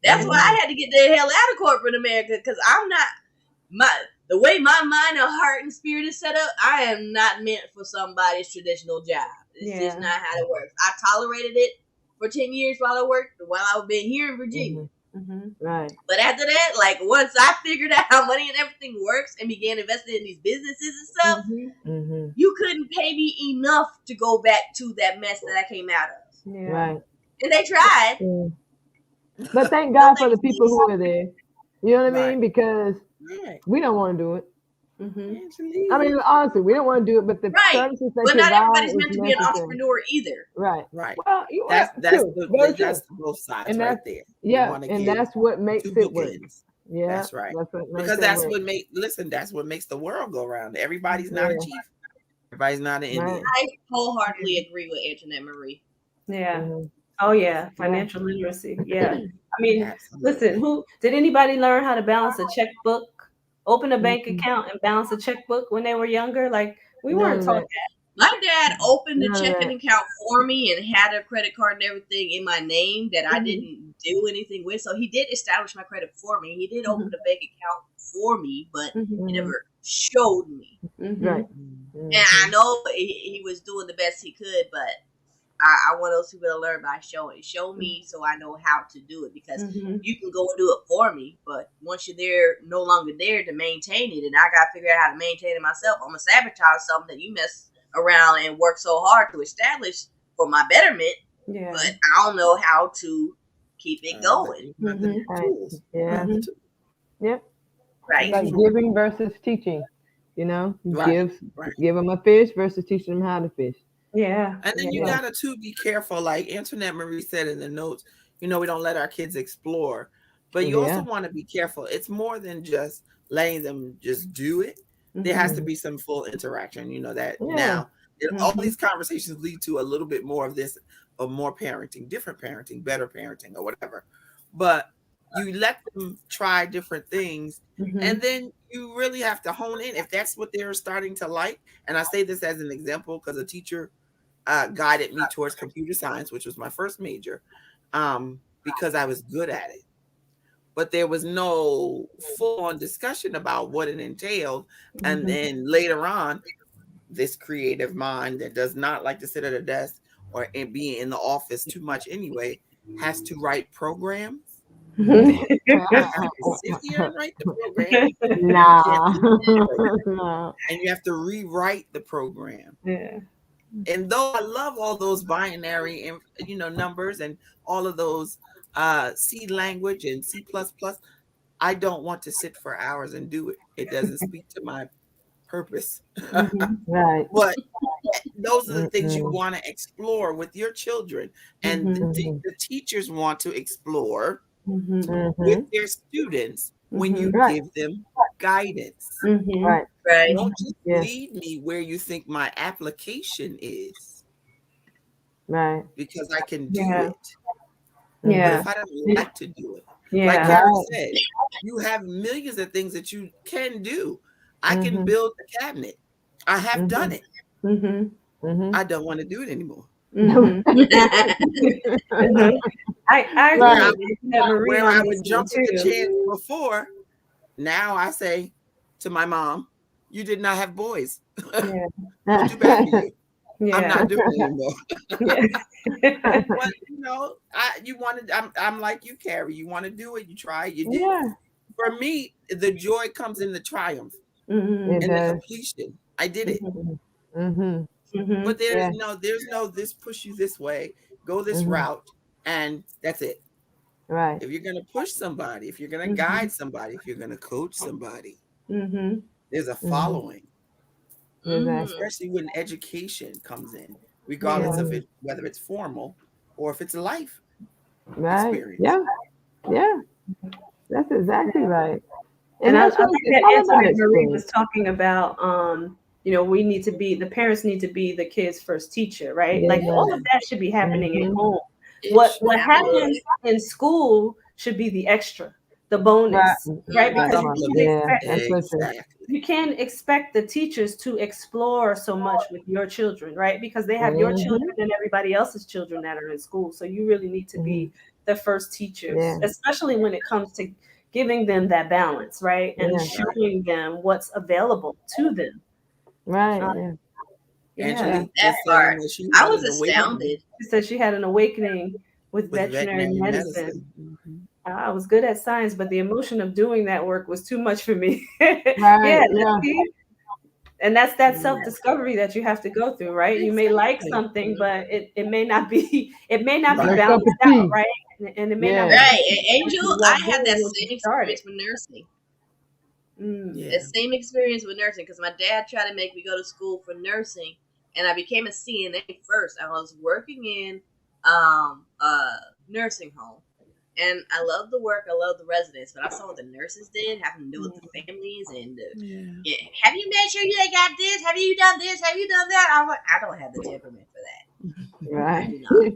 [SPEAKER 2] That's why I had to get the hell out of corporate America, because I'm not the way my mind and heart and spirit is set up. I am not meant for somebody's traditional job. It's just not how it works. I tolerated it for 10 years while I've been here in Virginia.
[SPEAKER 4] Right.
[SPEAKER 2] But after that, like once I figured out how money and everything works and began investing in these businesses and stuff, you couldn't pay me enough to go back to that mess that I came out of.
[SPEAKER 1] Yeah.
[SPEAKER 4] Right.
[SPEAKER 2] And they tried.
[SPEAKER 4] But thank God for the people who are there. You know what I mean? Because we don't want to do it. I mean, honestly, we don't want to do it, but the services they
[SPEAKER 2] but not everybody's
[SPEAKER 4] is
[SPEAKER 2] meant to be an entrepreneur either.
[SPEAKER 4] Right.
[SPEAKER 3] Well, that's both sides right there.
[SPEAKER 4] Yeah, and that's what makes it work. Yeah,
[SPEAKER 3] that's right. That's what makes the world go around. Everybody's not a chief. Everybody's not an Indian.
[SPEAKER 2] I wholeheartedly agree with Antoinette Marie.
[SPEAKER 1] Yeah. Oh yeah, financial literacy. Yeah. I mean, listen, who did anybody learn how to balance a checkbook? Open a bank account and balance a checkbook when they were younger? Like, we weren't taught that.
[SPEAKER 2] My dad opened the checking account for me and had a credit card and everything in my name that I didn't do anything with. So he did establish my credit for me. He did open the bank account for me, but he never showed me.
[SPEAKER 4] Right.
[SPEAKER 2] And I know he was doing the best he could, but I want those people to learn by showing. Show me so I know how to do it, because you can go and do it for me, but once you're no longer there to maintain it, and I got to figure out how to maintain it myself, I'm going to sabotage something that you mess around and work so hard to establish for my betterment, but I don't know how to keep it going.
[SPEAKER 4] Yeah. Yep.
[SPEAKER 2] Right.
[SPEAKER 4] Like giving versus teaching, you know, give them a fish versus teaching them how to fish.
[SPEAKER 1] Yeah.
[SPEAKER 3] And then you gotta be careful, like Antoinette Marie said in the notes, we don't let our kids explore, but you also want to be careful. It's more than just letting them just do it. There has to be some full interaction, now all these conversations lead to a little bit more of this, of more parenting, different parenting, better parenting, or whatever. But you let them try different things, and then you really have to hone in if that's what they're starting to like. And I say this as an example because a teacher guided me towards computer science, which was my first major, because I was good at it. but there was no full-on discussion about what it entailed. And then later on, this creative mind that does not like to sit at a desk or be in the office too much anyway has to write programs. You have to sit here and write the program.
[SPEAKER 4] Nah.
[SPEAKER 3] And you have to rewrite the program.
[SPEAKER 1] Yeah.
[SPEAKER 3] And though I love all those binary and numbers and all of those C language and C++, I don't want to sit for hours and do it. It doesn't speak to my purpose.
[SPEAKER 4] Right.
[SPEAKER 3] But those are the things you want to explore with your children, and the teachers want to explore with their students when you give them guidance.
[SPEAKER 4] Right.
[SPEAKER 3] Don't just lead me where you think my application is.
[SPEAKER 4] Right.
[SPEAKER 3] Because I can do it.
[SPEAKER 1] Yeah.
[SPEAKER 3] But if I don't like to do it,
[SPEAKER 1] yeah.
[SPEAKER 3] like Karen said, you have millions of things that you can do. I can build a cabinet. I have done it. I don't want to do it anymore.
[SPEAKER 1] I agree.
[SPEAKER 3] Where I would jump at the chance before, now I say to my mom, "You did not have boys. We'll do bad for you. I'm not doing it anymore." But you wanted. I'm like you, Carrie. You want to do it. You try. You did.
[SPEAKER 4] Yeah.
[SPEAKER 3] For me, the joy comes in the triumph and the completion. I did it. But there's no this push you this way, go this route, and that's it.
[SPEAKER 4] Right.
[SPEAKER 3] If you're gonna push somebody, if you're gonna guide somebody, if you're gonna coach somebody, there's a following. Especially when education comes in, regardless of it, whether it's formal or if it's a life experience.
[SPEAKER 4] Yeah. That's exactly right.
[SPEAKER 1] And I think that Antoinette Marie was
[SPEAKER 4] experience.
[SPEAKER 1] talking about, we need to be, the parents need to be the kids' first teacher, right? Like all of that should be happening at home. What happens in school should be the extra, the bonus, right? Because you can't expect the teachers to explore so much with your children, right? Because they have your children and everybody else's children that are in school. So you really need to be the first teachers, especially when it comes to giving them that balance, right? And showing them what's available to them.
[SPEAKER 3] Right.
[SPEAKER 2] That part. I was astounded.
[SPEAKER 1] She said she had an awakening with veterinary medicine. I was good at science, but the emotion of doing that work was too much for me. And that's that self-discovery that you have to go through, right? You may like something, but it may not be balanced out, right? And it may not be
[SPEAKER 2] Angel, I had that same experience with nursing. The same experience with nursing, because my dad tried to make me go to school for nursing, and I became a CNA first. I was working in a nursing home, and I love the work, I love the residents, but I saw what the nurses did, having to do with the families, and have you made sure you got this? Have you done this? Have you done that? I'm like, I don't have the temperament for that.
[SPEAKER 4] Right.
[SPEAKER 2] I do not.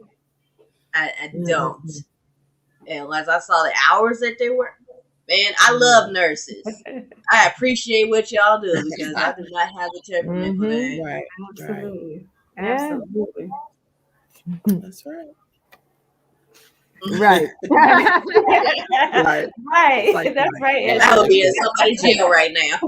[SPEAKER 2] I don't. And as I saw the hours that they work, man, I love nurses. I appreciate what y'all do, because I do not have the temperament for that.
[SPEAKER 3] Right.
[SPEAKER 1] Absolutely. Absolutely.
[SPEAKER 3] That's right.
[SPEAKER 4] Right.
[SPEAKER 1] Right. That's right.
[SPEAKER 2] And I would be in somebody's jail right now.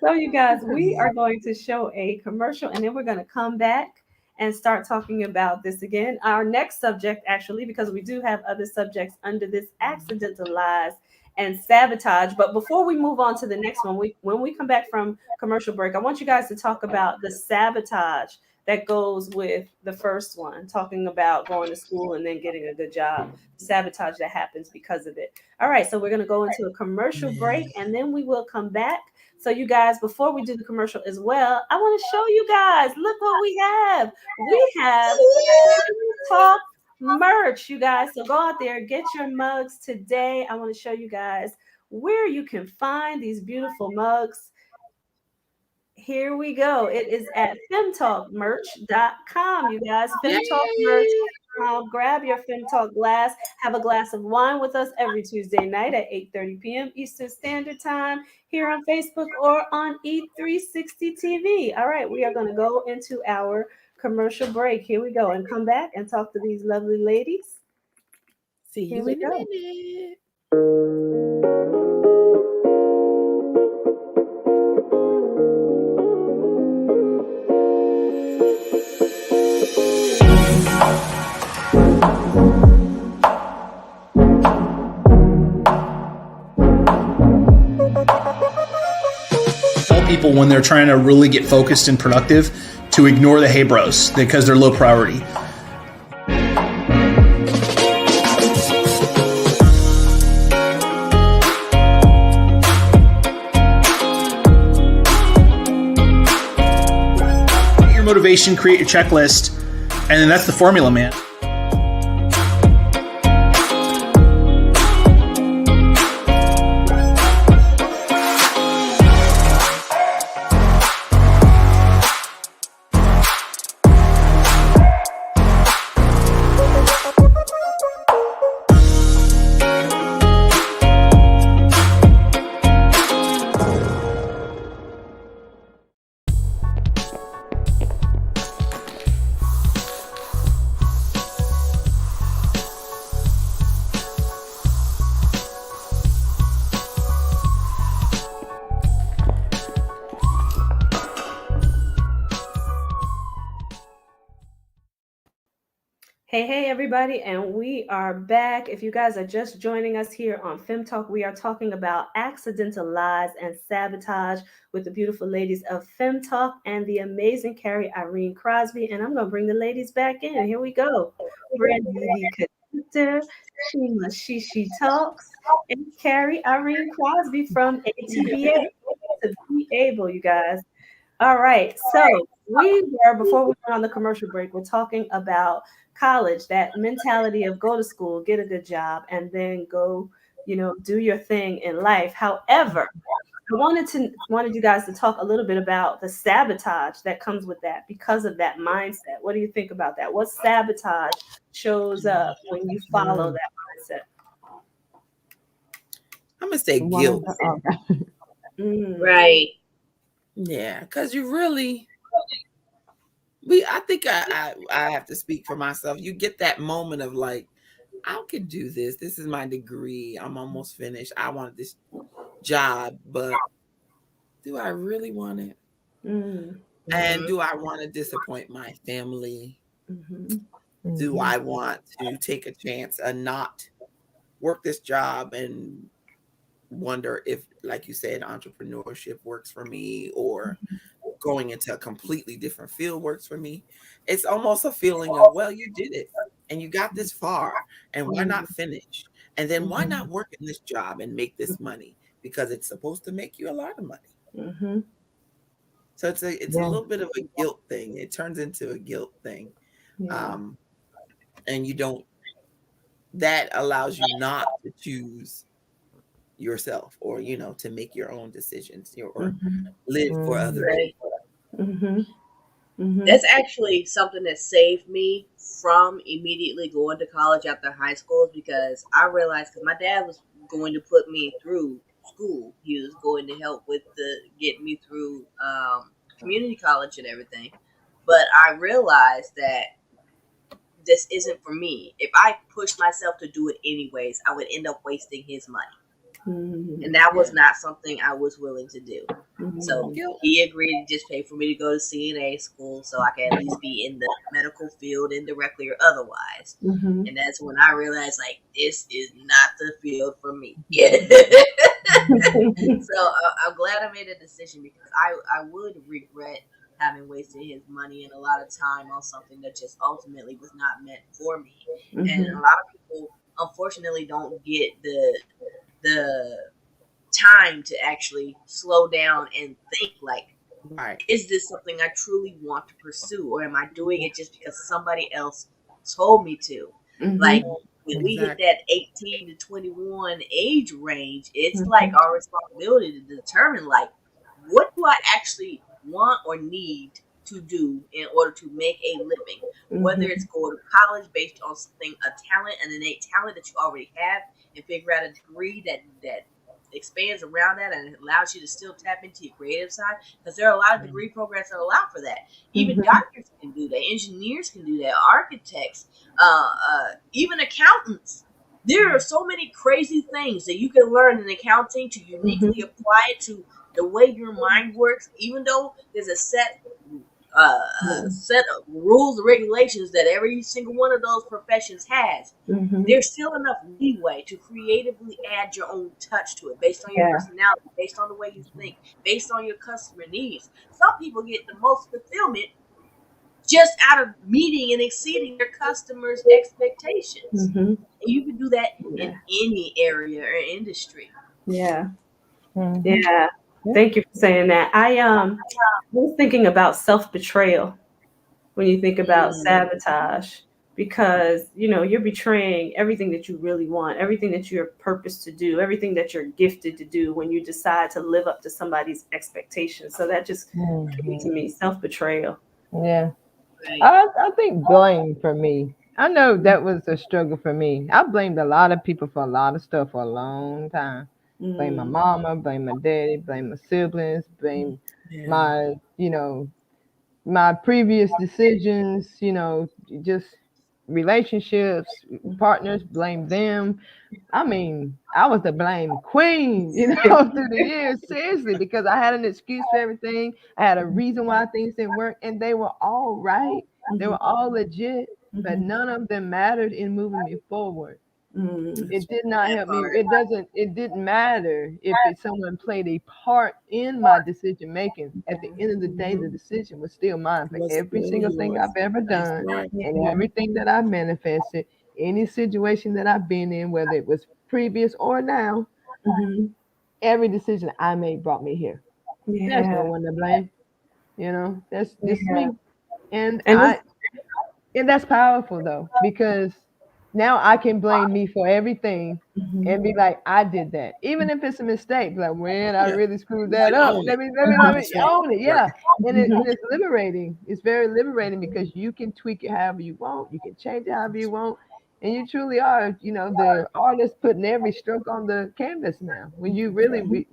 [SPEAKER 1] So you guys, we are going to show a commercial, and then we're going to come back and start talking about this again. Our next subject, actually, because we do have other subjects under this, accidental lies and sabotage. But before we move on to the next one, when we come back from commercial break, I want you guys to talk about the sabotage that goes with the first one, talking about going to school and then getting a good job, sabotage that happens because of it. All right, so we're going to go into a commercial break, and then we will come back. So you guys, before we do the commercial as well, I want to show you guys, look what we have. We have Talk merch, you guys. So go out there, get your mugs today. I want to show you guys where you can find these beautiful mugs. Here we go. It is at femtalkmerch.com, you guys. femtalkmerch.com. Grab your FemTalk glass. Have a glass of wine with us every Tuesday night at 8:30 p.m. Eastern Standard Time here on Facebook or on E360 TV. All right, we are going to go into our commercial break. Here we go, and come back and talk to these lovely ladies.
[SPEAKER 3] See
[SPEAKER 1] Here
[SPEAKER 3] you
[SPEAKER 1] we
[SPEAKER 3] in a
[SPEAKER 1] go.
[SPEAKER 3] minute.
[SPEAKER 5] People, when they're trying to really get focused and productive, to ignore the hey bros because they're low priority. Get your motivation, create your checklist, and then that's the formula, man.
[SPEAKER 1] Hey, everybody, and we are back. If you guys are just joining us here on FEM Talk, we are talking about accidental lies and sabotage with the beautiful ladies of FEM Talk and the amazing Carrie Irene Crosby. And I'm going to bring the ladies back in. Here we go. Brandy, the conductor, Shima, she talks, and Carrie Irene Crosby from ATBA. To be able, you guys. All right. So before we went on the commercial break, we're talking about college, that mentality of go to school, get a good job, and then go, do your thing in life. However, I wanted you guys to talk a little bit about the sabotage that comes with that because of that mindset. What do you think about that? What sabotage shows up when you follow that mindset?
[SPEAKER 3] I'm gonna say guilt.
[SPEAKER 2] Right.
[SPEAKER 3] Yeah, because you really, I think I have to speak for myself. You get that moment of like, I can do this. This is my degree. I'm almost finished. I wanted this job, but do I really want it? And do I want to disappoint my family? Do I want to take a chance and not work this job and wonder if, like you said, entrepreneurship works for me, or going into a completely different field works for me? It's almost a feeling of, well, you did it and you got this far, and why not finish? And then why not work in this job and make this money? Because it's supposed to make you a lot of money. So it's a little bit of a guilt thing. It turns into a guilt thing. And that allows you not to choose yourself, or to make your own decisions, or live for other people.
[SPEAKER 2] That's actually something that saved me from immediately going to college after high school, because I realized, because my dad was going to put me through school, he was going to help with getting me through community college and everything, but I realized that this isn't for me. If I pushed myself to do it anyways, I would end up wasting his money. And that was not something I was willing to do. So he agreed to just pay for me to go to CNA school so I can at least be in the medical field indirectly or otherwise. And that's when I realized, like, this is not the field for me. So I'm glad I made a decision, because I would regret having wasted his money and a lot of time on something that just ultimately was not meant for me. And a lot of people, unfortunately, don't get the time to actually slow down and think, like, is this something I truly want to pursue, or am I doing it just because somebody else told me to? Like, when we hit that 18 to 21 age range, it's like our responsibility to determine, like, what do I actually want or need to do in order to make a living? Whether it's go to college based on something, a talent, an innate talent that you already have, and figure out a degree that expands around that and it allows you to still tap into your creative side, because there are a lot of degree programs that allow for that. Even doctors can do that, engineers can do that, architects, even accountants. There are so many crazy things that you can learn in accounting to uniquely apply it to the way your mind works, even though there's a set of rules and regulations that every single one of those professions has. There's still enough leeway to creatively add your own touch to it, based on your personality, based on the way you think, based on your customer needs. Some people get the most fulfillment just out of meeting and exceeding their customers' expectations. And you can do that in any area or industry.
[SPEAKER 1] Yeah. Thank you for saying that. I was thinking about self-betrayal when you think about sabotage, because you're betraying everything that you really want, everything that you're purposed to do, everything that you're gifted to do when you decide to live up to somebody's expectations. So that just came to me, self-betrayal.
[SPEAKER 4] Yeah.
[SPEAKER 2] Right.
[SPEAKER 4] I think blame for me. I know that was a struggle for me. I blamed a lot of people for a lot of stuff for a long time. Blame my mama, blame my daddy, blame my siblings, blame my, my previous decisions, just relationships, partners, blame them. I mean, I was the blame queen, through the years, seriously, because I had an excuse for everything. I had a reason why things didn't work, and they were all right. They were all legit, but none of them mattered in moving me forward. It did not help me. It didn't matter if someone played a part in my decision making. At the end of the day, the decision was still mine for every single thing I've ever done and everything that I've manifested, any situation that I've been in, whether it was previous or now. Every decision I made brought me here. There's no one to blame. That's just me. And that's powerful though, because now I can blame me for everything and be like, I did that. Even if it's a mistake, like, man, I really screwed that up. Let me own it. Yeah. And it's liberating. It's very liberating because you can tweak it however you want. You can change it however you want. And you truly are, the artist putting every stroke on the canvas now. When you really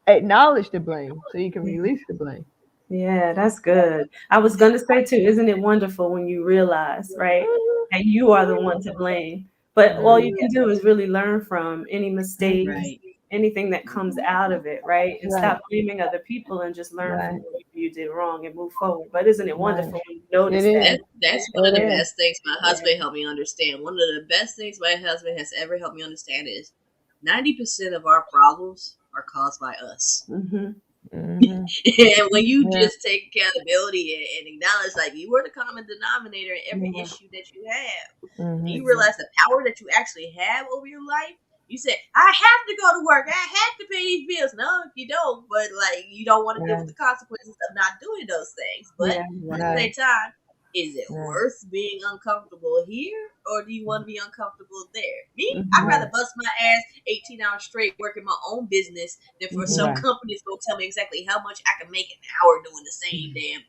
[SPEAKER 4] acknowledge the blame so you can release the blame.
[SPEAKER 1] Yeah, that's good. I was going to say too, isn't it wonderful when you realize, right, that you are the one to blame? But all you can do is really learn from any mistakes, anything that comes out of it, right? And stop blaming other people and just learn from what you did wrong and move forward. But isn't it wonderful when you notice that?
[SPEAKER 2] That's one of the best things my husband helped me understand. One of the best things my husband has ever helped me understand is 90% of our problems are caused by us. And when you just take accountability and acknowledge, like, you were the common denominator in every issue that you have, and you realize the power that you actually have over your life. You say, I have to go to work, I have to pay these bills. No, you don't, but like, you don't want to deal with the consequences of not doing those things. But at the same time, is it worth being uncomfortable here, or do you want to be uncomfortable there? Me, I'd rather bust my ass 18 hours straight working my own business than for some companies to go tell me exactly how much I can make an hour doing the same damn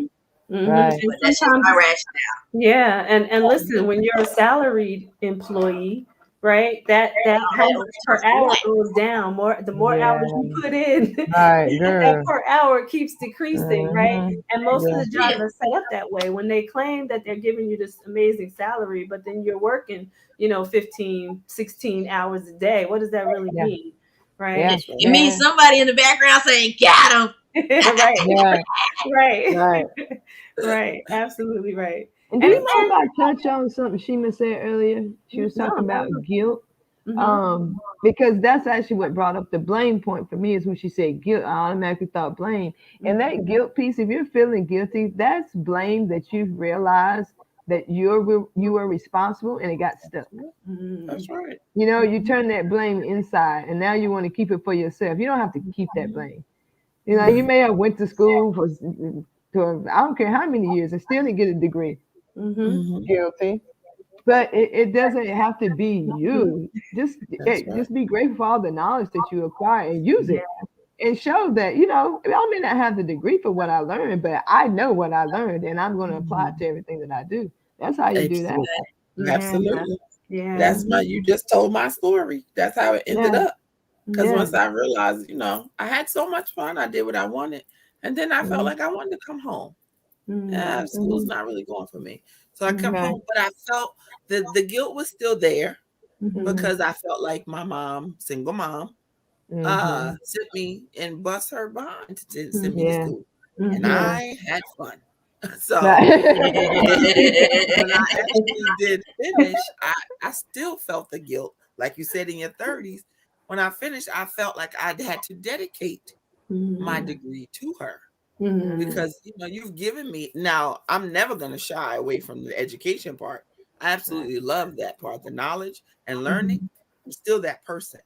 [SPEAKER 2] thing. But that's just my rationale.
[SPEAKER 1] Yeah, and listen, when you're a salaried employee, right, that how much per hour goes down. The more hours you put in, that per hour keeps decreasing, right? And most of the jobs are set up that way. When they claim that they're giving you this amazing salary, but then you're working, 15, 16 hours a day. What does that really mean? Right?
[SPEAKER 2] It means somebody in the background saying, "Got him."
[SPEAKER 1] Right. Absolutely right.
[SPEAKER 4] And do you mind if I touch on something Shima said earlier? She was talking about guilt. Because that's actually what brought up the blame point for me, is when she said guilt, I automatically thought blame. And that guilt piece, if you're feeling guilty, that's blame that you've realized that you were responsible and it got stuck.
[SPEAKER 3] That's right.
[SPEAKER 4] You turn that blame inside and now you want to keep it for yourself. You don't have to keep that blame. You may have went to school for I don't care how many years and still didn't get a degree. Guilty. But it doesn't have to be you. Just be grateful for all the knowledge that you acquire and use it. And show that, I may not have the degree for what I learned, but I know what I learned and I'm going to apply it to everything that I do. That's how you do that.
[SPEAKER 3] Absolutely. Yeah. You just told my story. That's how it ended up. Because once I realized, I had so much fun, I did what I wanted, and then I felt like I wanted to come home. School's not really going for me, so I come home. But I felt the guilt was still there because I felt like my mom, single mom, sent me and bust her behind to send me to school, and I had fun. So when I actually did finish, I still felt the guilt, like you said, in your 30s. When I finished, I felt like I had to dedicate my degree to her. Because you've given me. Now I'm never going to shy away from the education part. I absolutely love that part, the knowledge and learning. I'm still that person.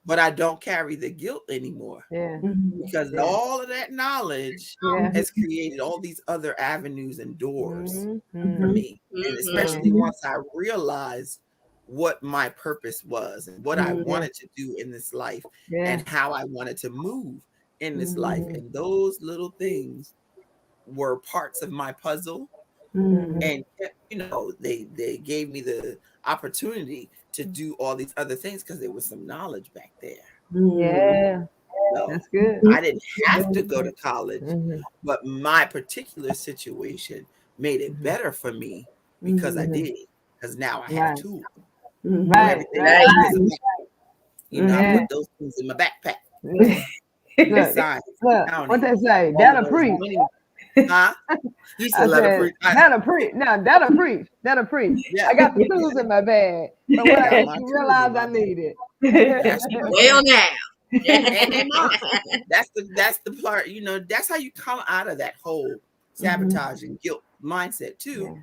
[SPEAKER 3] But I don't carry the guilt anymore. Because all of that knowledge has created all these other avenues and doors for me. And especially once I realized what my purpose was and what I wanted to do in this life and how I wanted to move in this life. And those little things were parts of my puzzle. And they gave me the opportunity to do all these other things because there was some knowledge back there. So
[SPEAKER 4] That's good.
[SPEAKER 3] I didn't have to go to college, but my particular situation made it better for me because I did. Because now I have tools.
[SPEAKER 4] Right.
[SPEAKER 3] I put those things in my backpack.
[SPEAKER 4] Science, what they say? That'll preach.
[SPEAKER 3] Huh? You said let her preach.
[SPEAKER 4] That'll preach. No, that'll preach. That'll preach. I got the tools in my bag, but when I actually realized I need it.
[SPEAKER 2] Well, now.
[SPEAKER 3] That's the part, that's how you come out of that whole sabotage and guilt mindset too.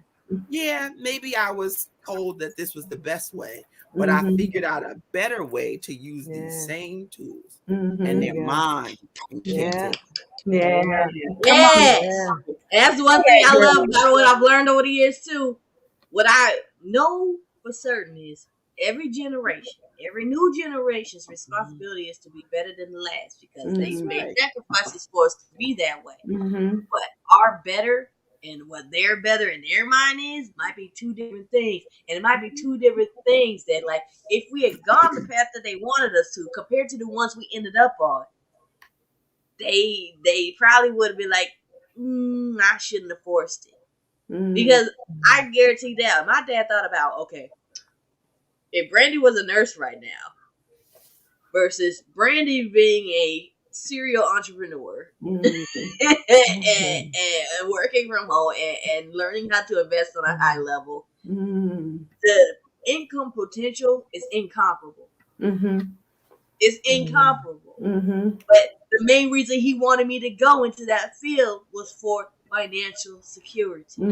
[SPEAKER 3] Maybe I was told that this was the best way, but I figured out a better way to use these same tools and their mind.
[SPEAKER 2] That's one thing I love about what I've learned over the years too. What I know for certain is every new generation's responsibility is to be better than the last because they made sacrifices for us to be that way. But our better and what their better in their mind is might be two different things. And it might be two different things that, like, if we had gone the path that they wanted us to compared to the ones we ended up on, they probably would have been like, I shouldn't have forced it. Because I guarantee that my dad thought about, okay, if Brandy was a nurse right now versus Brandy being a serial entrepreneur and working from home and learning how to invest on a high level, the income potential is incomparable. It's incomparable. But the main reason he wanted me to go into that field was for financial security.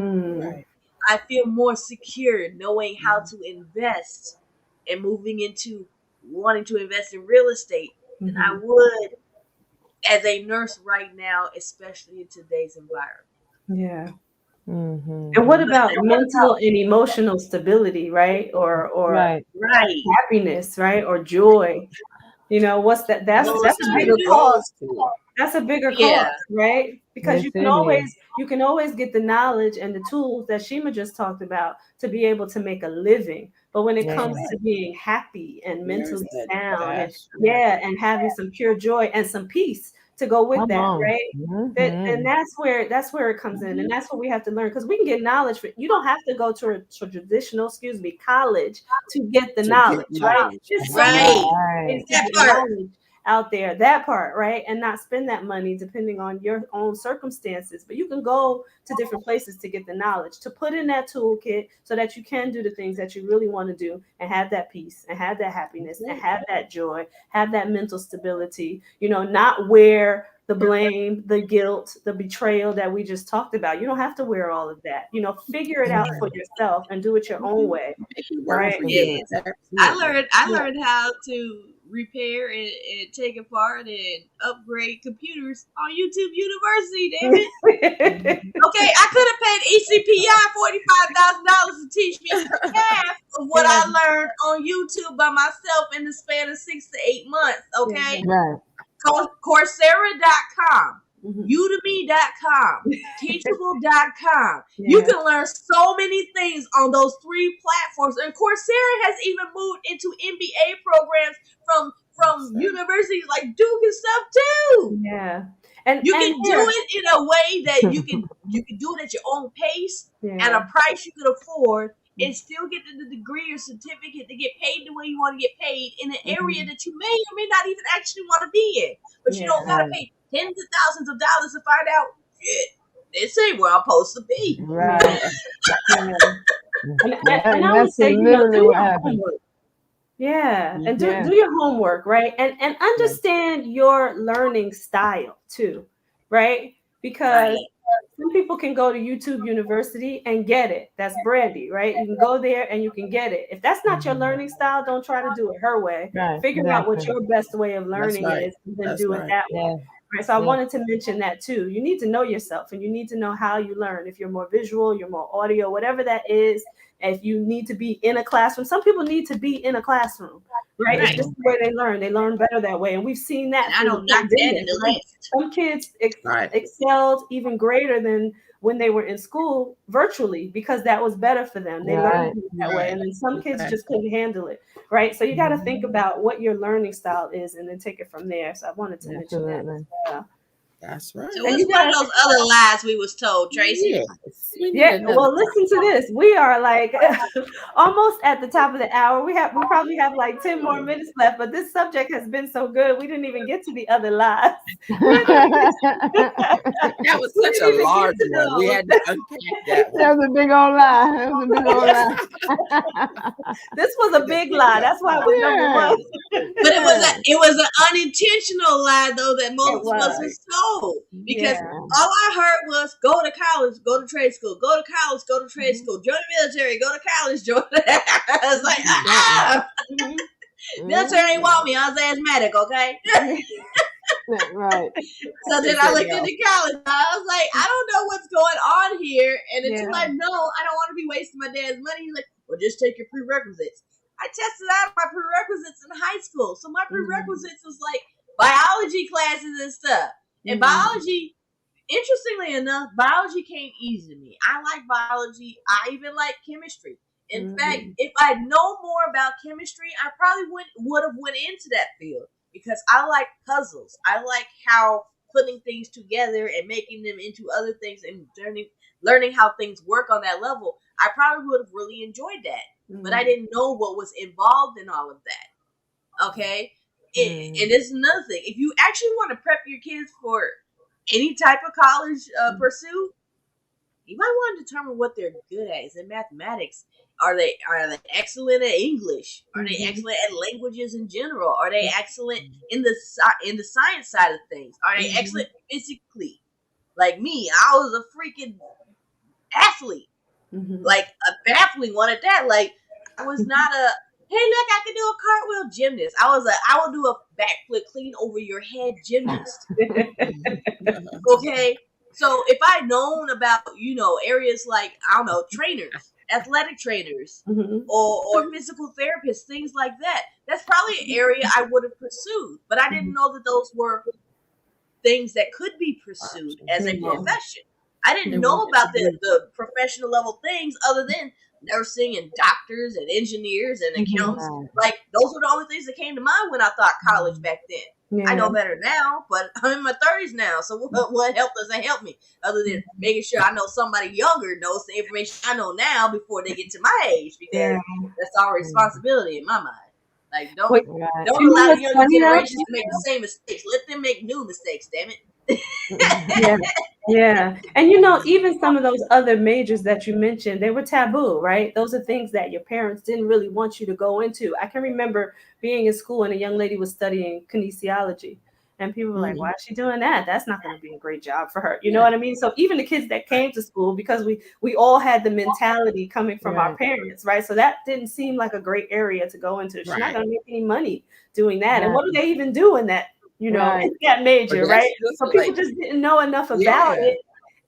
[SPEAKER 2] I feel more secure knowing how to invest and moving into wanting to invest in real estate than I would as a nurse right now, especially in today's environment.
[SPEAKER 1] And what about mental and emotional stability, right? Or happiness, right? Or joy. What's that? That's a bigger cost. That's a bigger cost, right? Because you can always get the knowledge and the tools that Shima just talked about to be able to make a living. But when it comes to being happy and mentally sound and having some pure joy and some peace to go with that, right? And that's where it comes in, and that's what we have to learn, because we can get knowledge. You don't have to go to a traditional, college to get the knowledge, right? Knowledge out there, that part, right? And not spend that money depending on your own circumstances. But you can go to different places to get the knowledge, to put in that toolkit so that you can do the things that you really want to do and have that peace and have that happiness and have that joy, have that mental stability, not wear the blame, the guilt, the betrayal that we just talked about. You don't have to wear all of that. Figure it out for yourself and do it your own way. Right?
[SPEAKER 2] Yes. I learned how to repair and take apart and upgrade computers on YouTube University, damn it. Okay, I could have paid ECPI $45,000 to teach me half of what I learned on YouTube by myself in the span of 6 to 8 months, okay? Coursera.com. Udemy.com, Teachable.com. You can learn so many things on those 3 platforms. And Coursera has even moved into MBA programs from universities like Duke and stuff too.
[SPEAKER 1] Yeah.
[SPEAKER 2] And you can do it in a way that you can do it at your own pace at a price you could afford and still get the degree or certificate to get paid the way you want to get paid in an area that you may or may not even actually want to be in. But you don't gotta pay tens of thousands of dollars to find out shit. This ain't where I'm supposed to be.
[SPEAKER 4] Right.
[SPEAKER 1] And I would say,
[SPEAKER 4] literally what happened.
[SPEAKER 1] Yeah, and do your homework, right? And understand your learning style too, right? Because some people can go to YouTube University and get it. That's Brandy, right? You can go there and you can get it. If that's not your learning style, don't try to do it her way. Figure out what your best way of learning is and then do it that way. Right, so I wanted to mention that too. You need to know yourself and you need to know how you learn. If you're more visual, you're more audio, whatever that is. If you need to be in a classroom, some people need to be in a classroom, right? It's just the way they learn. They learn better that way. And we've seen that.
[SPEAKER 2] And I don't knock that in the least.
[SPEAKER 1] Some kids excelled even greater than when they were in school virtually because that was better for them. They learned that way. And then some kids just couldn't handle it, right? So you got to think about what your learning style is and then take it from there. So I wanted to mention that as well.
[SPEAKER 3] That's right.
[SPEAKER 2] So what's one of those other lies we was told, Tracy?
[SPEAKER 1] Well, listen to this. We are like almost at the top of the hour. We probably have like 10 more minutes left, but this subject has been so good. We didn't even get to the other lies.
[SPEAKER 3] That was such a large one. We had to unpack that one.
[SPEAKER 4] That was a big old lie.
[SPEAKER 1] This was a big lie. That's why it was number one.
[SPEAKER 2] But it was an unintentional lie though that most of us was told. Because all I heard was go to college, go to trade school, go to college, go to trade school, join the military, go to college, join. I was like, military ain't want me. I was asthmatic, okay?
[SPEAKER 4] Right.
[SPEAKER 2] So then I looked into college. I was like, I don't know what's going on here, and until I know, I don't want to be wasting my dad's money. He's like, well, just take your prerequisites. I tested out my prerequisites in high school, so my prerequisites was like biology classes and stuff. And biology, interestingly enough, biology came easy to me. I like biology. I even like chemistry. In fact, if I know more about chemistry, I probably would have went into that field because I like puzzles. I like how putting things together and making them into other things and learning how things work on that level. I probably would have really enjoyed that, but I didn't know what was involved in all of that. Okay. And it's another thing. If you actually want to prep your kids for any type of college pursuit, you might want to determine what they're good at. Is it mathematics? Are they excellent at English? Are they excellent at languages in general? Are they excellent in the science side of things? Are they excellent physically? Like me, I was a freaking athlete, like a baffling one at that. Like I was not a hey, look, I can do a cartwheel gymnast. I will do a backflip clean over your head gymnast. Okay? So if I'd known about, areas like, I don't know, trainers, athletic trainers, or physical therapists, things like that, that's probably an area I would have pursued. But I didn't know that those were things that could be pursued as a profession. I didn't know about the professional level things other than nursing and doctors and engineers and accountants. Like those were the only things that came to mind when I thought college back then. I know better now, but I'm in my 30s now. So what help doesn't help me other than making sure I know somebody younger knows the information I know now before they get to my age, because that's our responsibility in my mind. Like don't allow the younger generations to make the same mistakes. Let them make new mistakes, damn it.
[SPEAKER 1] Yeah. And even some of those other majors that you mentioned, they were taboo, right? Those are things that your parents didn't really want you to go into. I can remember being in school and a young lady was studying kinesiology. And people were like, why is she doing that? That's not going to be a great job for her. You know what I mean? So even the kids that came to school, because we all had the mentality coming from our parents, right? So that didn't seem like a great area to go into. She's not going to make any money doing that. And what do they even do in that? In that major, right? So people just didn't know enough about it.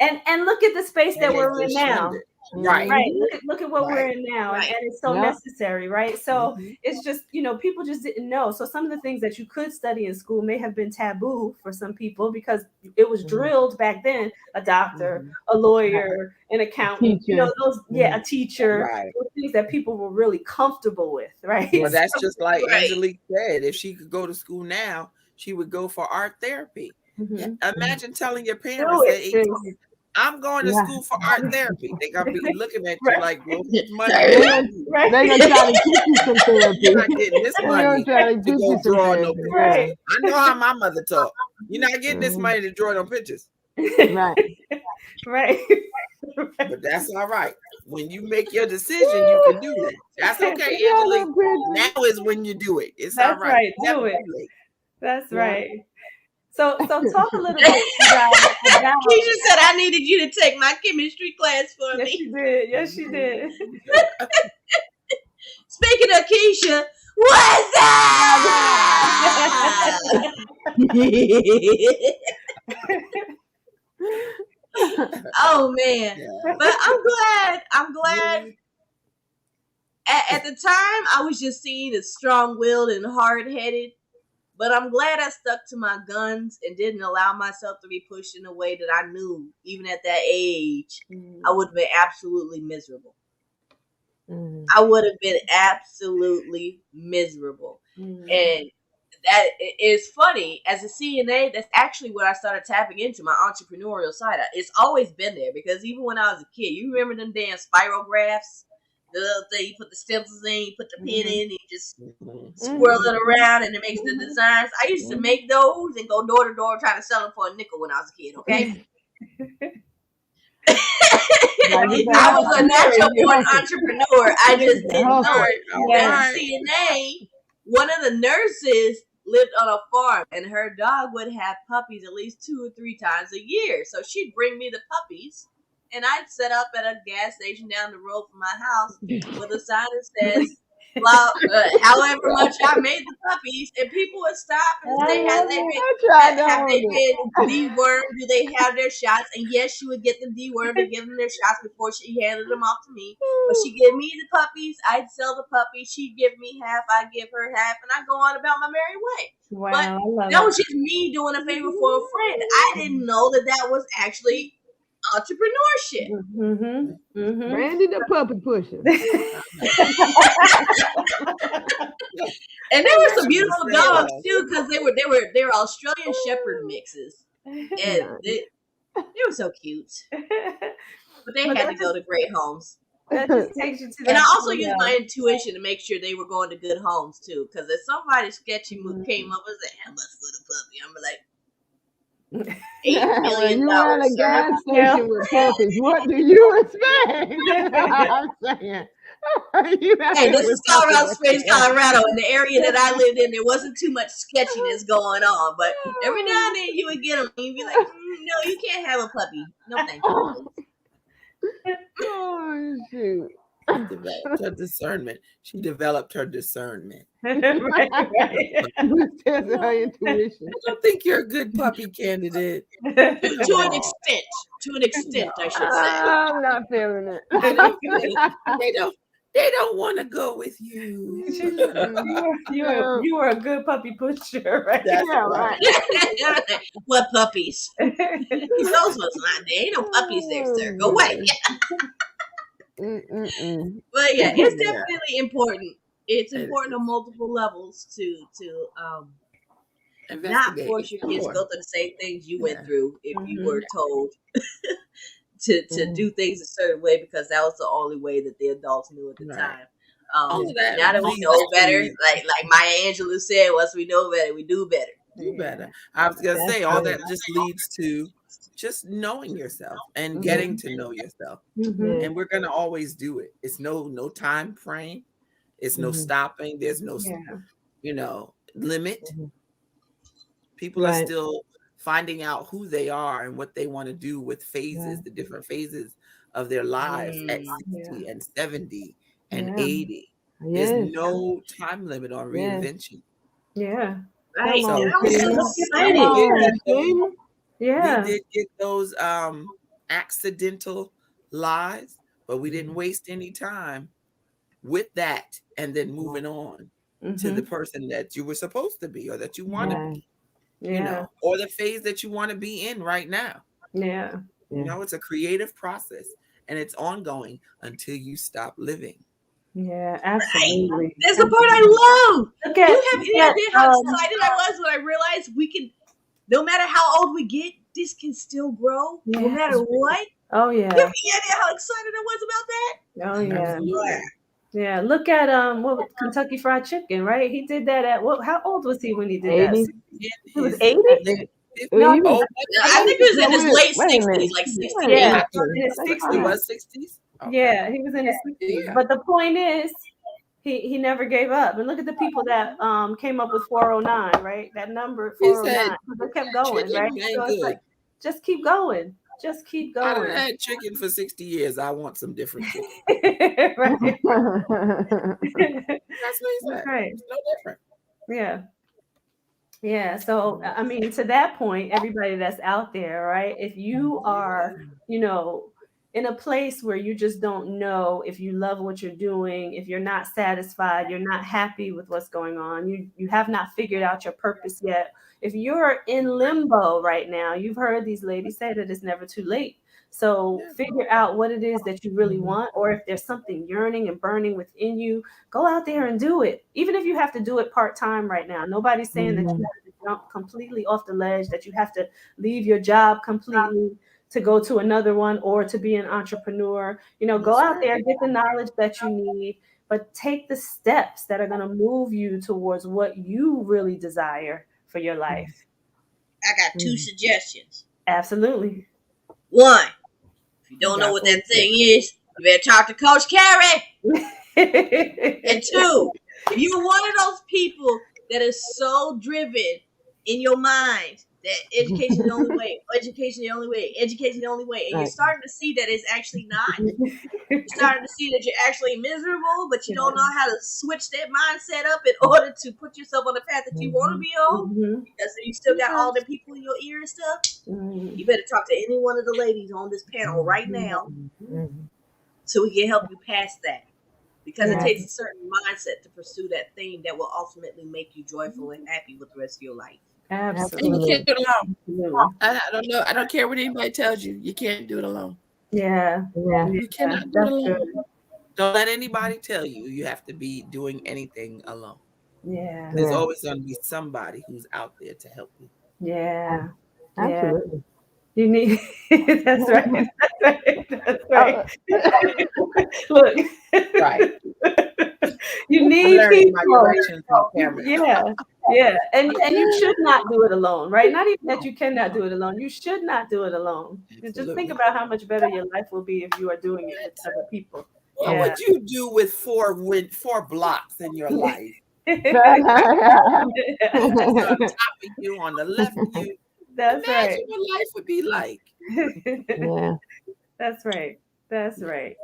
[SPEAKER 1] And look at the space that we're in now.
[SPEAKER 3] Right.
[SPEAKER 1] Right. Look at what we're in now.
[SPEAKER 2] Right.
[SPEAKER 1] And it's so necessary, right? So it's just, people just didn't know. So some of the things that you could study in school may have been taboo for some people because it was drilled back then, a doctor, a lawyer, an accountant, those, a teacher,
[SPEAKER 3] Right.
[SPEAKER 1] those things that people were really comfortable with, right?
[SPEAKER 3] Well, that's just like
[SPEAKER 2] Right.
[SPEAKER 3] Angelique said. If she could go to school now, she would go for art therapy. Imagine telling your parents at 18, I'm going to school for art therapy. They're going to be looking at you like, well, whose money?
[SPEAKER 4] They're going to try to teach you some therapy.
[SPEAKER 3] You're not getting this money to go draw no pictures.
[SPEAKER 1] Right.
[SPEAKER 3] I know how my mother taught. You're not getting this money to draw no pictures.
[SPEAKER 4] Right.
[SPEAKER 1] Right.
[SPEAKER 3] But that's all right. When you make your decision, you can do that. That's okay, Angelique. Now is when you do it. It's all right.
[SPEAKER 1] Do it. That's right. So talk a little bit about
[SPEAKER 2] Keisha said I needed you to take my chemistry class for me.
[SPEAKER 1] She did. Yes, she did.
[SPEAKER 2] Speaking of Keisha, what's up? Oh man. But I'm glad. At the time I was just seen as strong-willed and hard-headed. But I'm glad I stuck to my guns and didn't allow myself to be pushed in a way that I knew, even at that age, I would have been absolutely miserable. I would have been absolutely miserable. And that is funny. As a CNA, that's actually what I started tapping into, my entrepreneurial side. It's always been there because even when I was a kid, you remember them damn spirographs? The little thing, you put the stencils in, you put the pen in, and you just swirl it around and it makes the designs. I used to make those and go door to door trying to sell them for a nickel when I was a kid, okay? I was a natural born entrepreneur. I just didn't know it. As a CNA, one of the nurses lived on a farm and her dog would have puppies at least 2 or 3 times a year. So she'd bring me the puppies. And I'd set up at a gas station down the road from my house with a sign that says, however much I made the puppies, and people would stop and say, have they been dewormed? Do they have their shots? And yes, she would get them dewormed and give them their shots before she handed them off to me. But she gave me the puppies, I'd sell the puppies, she'd give me half, I'd give her half, and I'd go on about my merry way.
[SPEAKER 1] Wow,
[SPEAKER 2] but that was just me doing a favor for a friend. I didn't know that was actually entrepreneurship.
[SPEAKER 4] Brandy the puppet pusher.
[SPEAKER 2] And there were some beautiful dogs too, because they were Australian Shepherd mixes, and they were so cute. But they had to go to great homes.
[SPEAKER 1] That just takes you to that.
[SPEAKER 2] And I also used my intuition to make sure they were going to good homes too, because if somebody sketchy came up and said, "How much for the puppy?" I'm like, $8 million.
[SPEAKER 4] You at a gas station with puppies. What do you expect? I'm saying.
[SPEAKER 2] Hey, this is Colorado Springs, Colorado. In the area that I lived in, there wasn't too much sketchiness going on. But every now and then you would get them and you'd be like, no, you can't have a puppy. No, thank you.
[SPEAKER 4] Oh, shoot.
[SPEAKER 3] Developed her discernment. She developed her discernment.
[SPEAKER 1] Right.
[SPEAKER 4] Her intuition.
[SPEAKER 3] I don't think you're a good puppy candidate.
[SPEAKER 2] To an extent, I should say.
[SPEAKER 4] I'm not feeling it.
[SPEAKER 3] They don't want to go with you.
[SPEAKER 1] You were a good puppy pusher, right?
[SPEAKER 3] That's right.
[SPEAKER 2] What puppies? Those ones not there. Ain't no puppies there, sir. Go away. But yeah, it's definitely important. It's important on multiple levels to not force your kids to go through the same things you went through if you were told to do things a certain way because that was the only way that the adults knew at the time. Now that we know better, like Maya Angelou said, once we know better, we do better.
[SPEAKER 3] Do better. I was gonna say all that just leads to just knowing yourself and getting to know yourself. And we're gonna always do it. It's no time frame. It's no stopping. There's no limit. People are still finding out who they are and what they want to do with phases, the different phases of their lives at 60 and 70 and 80. There's no time limit on reinvention.
[SPEAKER 1] Yeah.
[SPEAKER 2] Right.
[SPEAKER 3] So, we did get those accidental lives, but we didn't waste any time with that and then moving on to the person that you were supposed to be or that you want to be, you know, or the phase that you want to be in right now.
[SPEAKER 1] Yeah.
[SPEAKER 3] You know, it's a creative process and it's ongoing until you stop living.
[SPEAKER 1] Yeah, absolutely.
[SPEAKER 2] Right. That's the part I love.
[SPEAKER 1] Look
[SPEAKER 2] Do
[SPEAKER 1] at,
[SPEAKER 2] you have any idea how excited I was when I realized we can, no matter how old we get, this can still grow, no matter what?
[SPEAKER 1] Oh, yeah.
[SPEAKER 2] You have any idea how excited I was about that?
[SPEAKER 1] Oh, yeah.
[SPEAKER 3] Absolutely.
[SPEAKER 1] Yeah, look at Kentucky Fried Chicken, right? He did that at how old was he when he did that?
[SPEAKER 4] 80.
[SPEAKER 1] He was 80?
[SPEAKER 4] Well, he
[SPEAKER 1] No,
[SPEAKER 4] was-
[SPEAKER 2] I think it was in his late
[SPEAKER 4] Wait a
[SPEAKER 2] 60s,
[SPEAKER 4] minute.
[SPEAKER 2] like 68.
[SPEAKER 1] yeah,
[SPEAKER 4] Wait.
[SPEAKER 1] in his
[SPEAKER 3] It
[SPEAKER 1] 60s.
[SPEAKER 3] was 60s? Okay.
[SPEAKER 1] Yeah, he was in his 60s.
[SPEAKER 3] Yeah.
[SPEAKER 1] But the point is, he never gave up. And look at the people that came up with 409, right? That number
[SPEAKER 3] He
[SPEAKER 1] 409.
[SPEAKER 3] said,
[SPEAKER 1] They kept going,
[SPEAKER 3] chicken
[SPEAKER 1] right?
[SPEAKER 3] ain't
[SPEAKER 1] So it's
[SPEAKER 3] good.
[SPEAKER 1] like, just keep going. Just keep
[SPEAKER 3] I done
[SPEAKER 1] going.
[SPEAKER 3] had chicken for 60 years. I want some different chicken.
[SPEAKER 1] Right.
[SPEAKER 3] That's what he said.
[SPEAKER 1] That's right.
[SPEAKER 3] It's no different.
[SPEAKER 1] Yeah. Yeah. So, I mean, to that point, everybody that's out there, right? If you are, you know, in a place where you just don't know if you love what you're doing, if you're not satisfied, you're not happy with what's going on, you have not figured out your purpose yet. If you're in limbo right now, you've heard these ladies say that it's never too late. So figure out what it is that you really want, or if there's something yearning and burning within you, go out there and do it. Even if you have to do it part-time right now. Nobody's saying that you have to jump completely off the ledge, that you have to leave your job completely to go to another one or to be an entrepreneur. You know, go out there, get the knowledge that you need, but take the steps that are going to move you towards what you really desire for your life.
[SPEAKER 2] I got two suggestions.
[SPEAKER 1] Absolutely.
[SPEAKER 2] One, if you don't know what that thing is, you better talk to Coach Carey. And two, if you're one of those people that is so driven in your mind that education is the only way, education is the only way, education is the only way, and you're starting to see that it's actually not. You're starting to see that you're actually miserable, but you don't know how to switch that mindset up in order to put yourself on the path that you want to be on, because you still got all the people in your ear and stuff. You better talk to any one of the ladies on this panel right now so we can help you past that. Because it takes a certain mindset to pursue that thing that will ultimately make you joyful and happy with the rest of your life.
[SPEAKER 1] Absolutely.
[SPEAKER 3] And you can't do it alone. I don't know. I don't care what anybody tells you. You can't do it alone.
[SPEAKER 1] Yeah.
[SPEAKER 3] You cannot do it alone.
[SPEAKER 1] Good.
[SPEAKER 3] Don't let anybody tell you have to be doing anything alone.
[SPEAKER 1] Yeah.
[SPEAKER 3] There's always going to be somebody who's out there to help you.
[SPEAKER 1] Yeah.
[SPEAKER 4] Absolutely.
[SPEAKER 1] You need that's right. That's right. Look.
[SPEAKER 3] Right.
[SPEAKER 1] You need people.
[SPEAKER 3] Yeah.
[SPEAKER 1] Yeah. And you should not do it alone, right? Not even that you cannot do it alone. You should not do it alone.
[SPEAKER 3] Absolutely.
[SPEAKER 1] Just think about how much better your life will be if you are doing it with other people.
[SPEAKER 3] What would you do with four blocks in your life?
[SPEAKER 4] That's
[SPEAKER 3] on top of you, on the left of you.
[SPEAKER 1] That's
[SPEAKER 3] Imagine what life would be like.
[SPEAKER 1] That's right. That's right.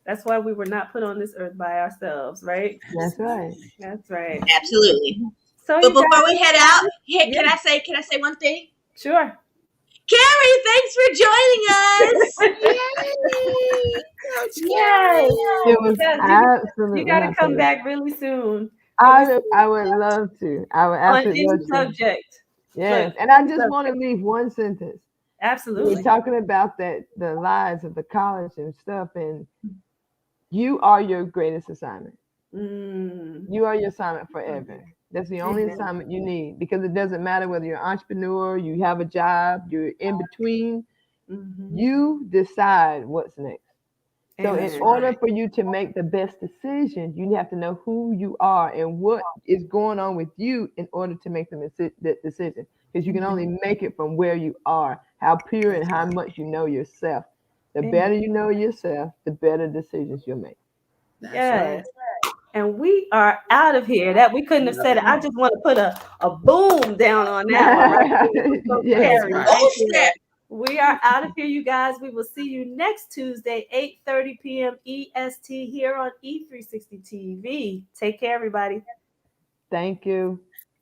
[SPEAKER 1] That's why we were not put on this earth by ourselves, right?
[SPEAKER 4] That's right.
[SPEAKER 1] That's right.
[SPEAKER 2] Absolutely.
[SPEAKER 1] So
[SPEAKER 2] but before we head out, can I say one thing?
[SPEAKER 1] Sure.
[SPEAKER 2] Carrie, thanks for joining us.
[SPEAKER 1] Yay!
[SPEAKER 4] It was absolutely.
[SPEAKER 1] You got to come back really soon.
[SPEAKER 4] I would love to. I would absolutely love to.
[SPEAKER 1] Subject.
[SPEAKER 4] Yes, and I just want to leave one sentence.
[SPEAKER 1] Absolutely.
[SPEAKER 4] We're talking about the lives of the college and stuff, and you are your greatest assignment. You are your assignment forever. That's the only assignment you need, because it doesn't matter whether you're an entrepreneur, you have a job, you're in between. You decide what's next. So in order for you to make the best decision, you have to know who you are and what is going on with you in order to make that decision. Because you can only make it from where you are, how pure and how much you know yourself. The better you know yourself, the better decisions you'll make.
[SPEAKER 1] Yes. And we are out of here. That we couldn't have said it. I just want to put a boom down on that one. Right? We are out of here, you guys. We will see you next Tuesday, 8:30 p.m. EST here on E360 TV. Take care, everybody.
[SPEAKER 4] Thank you.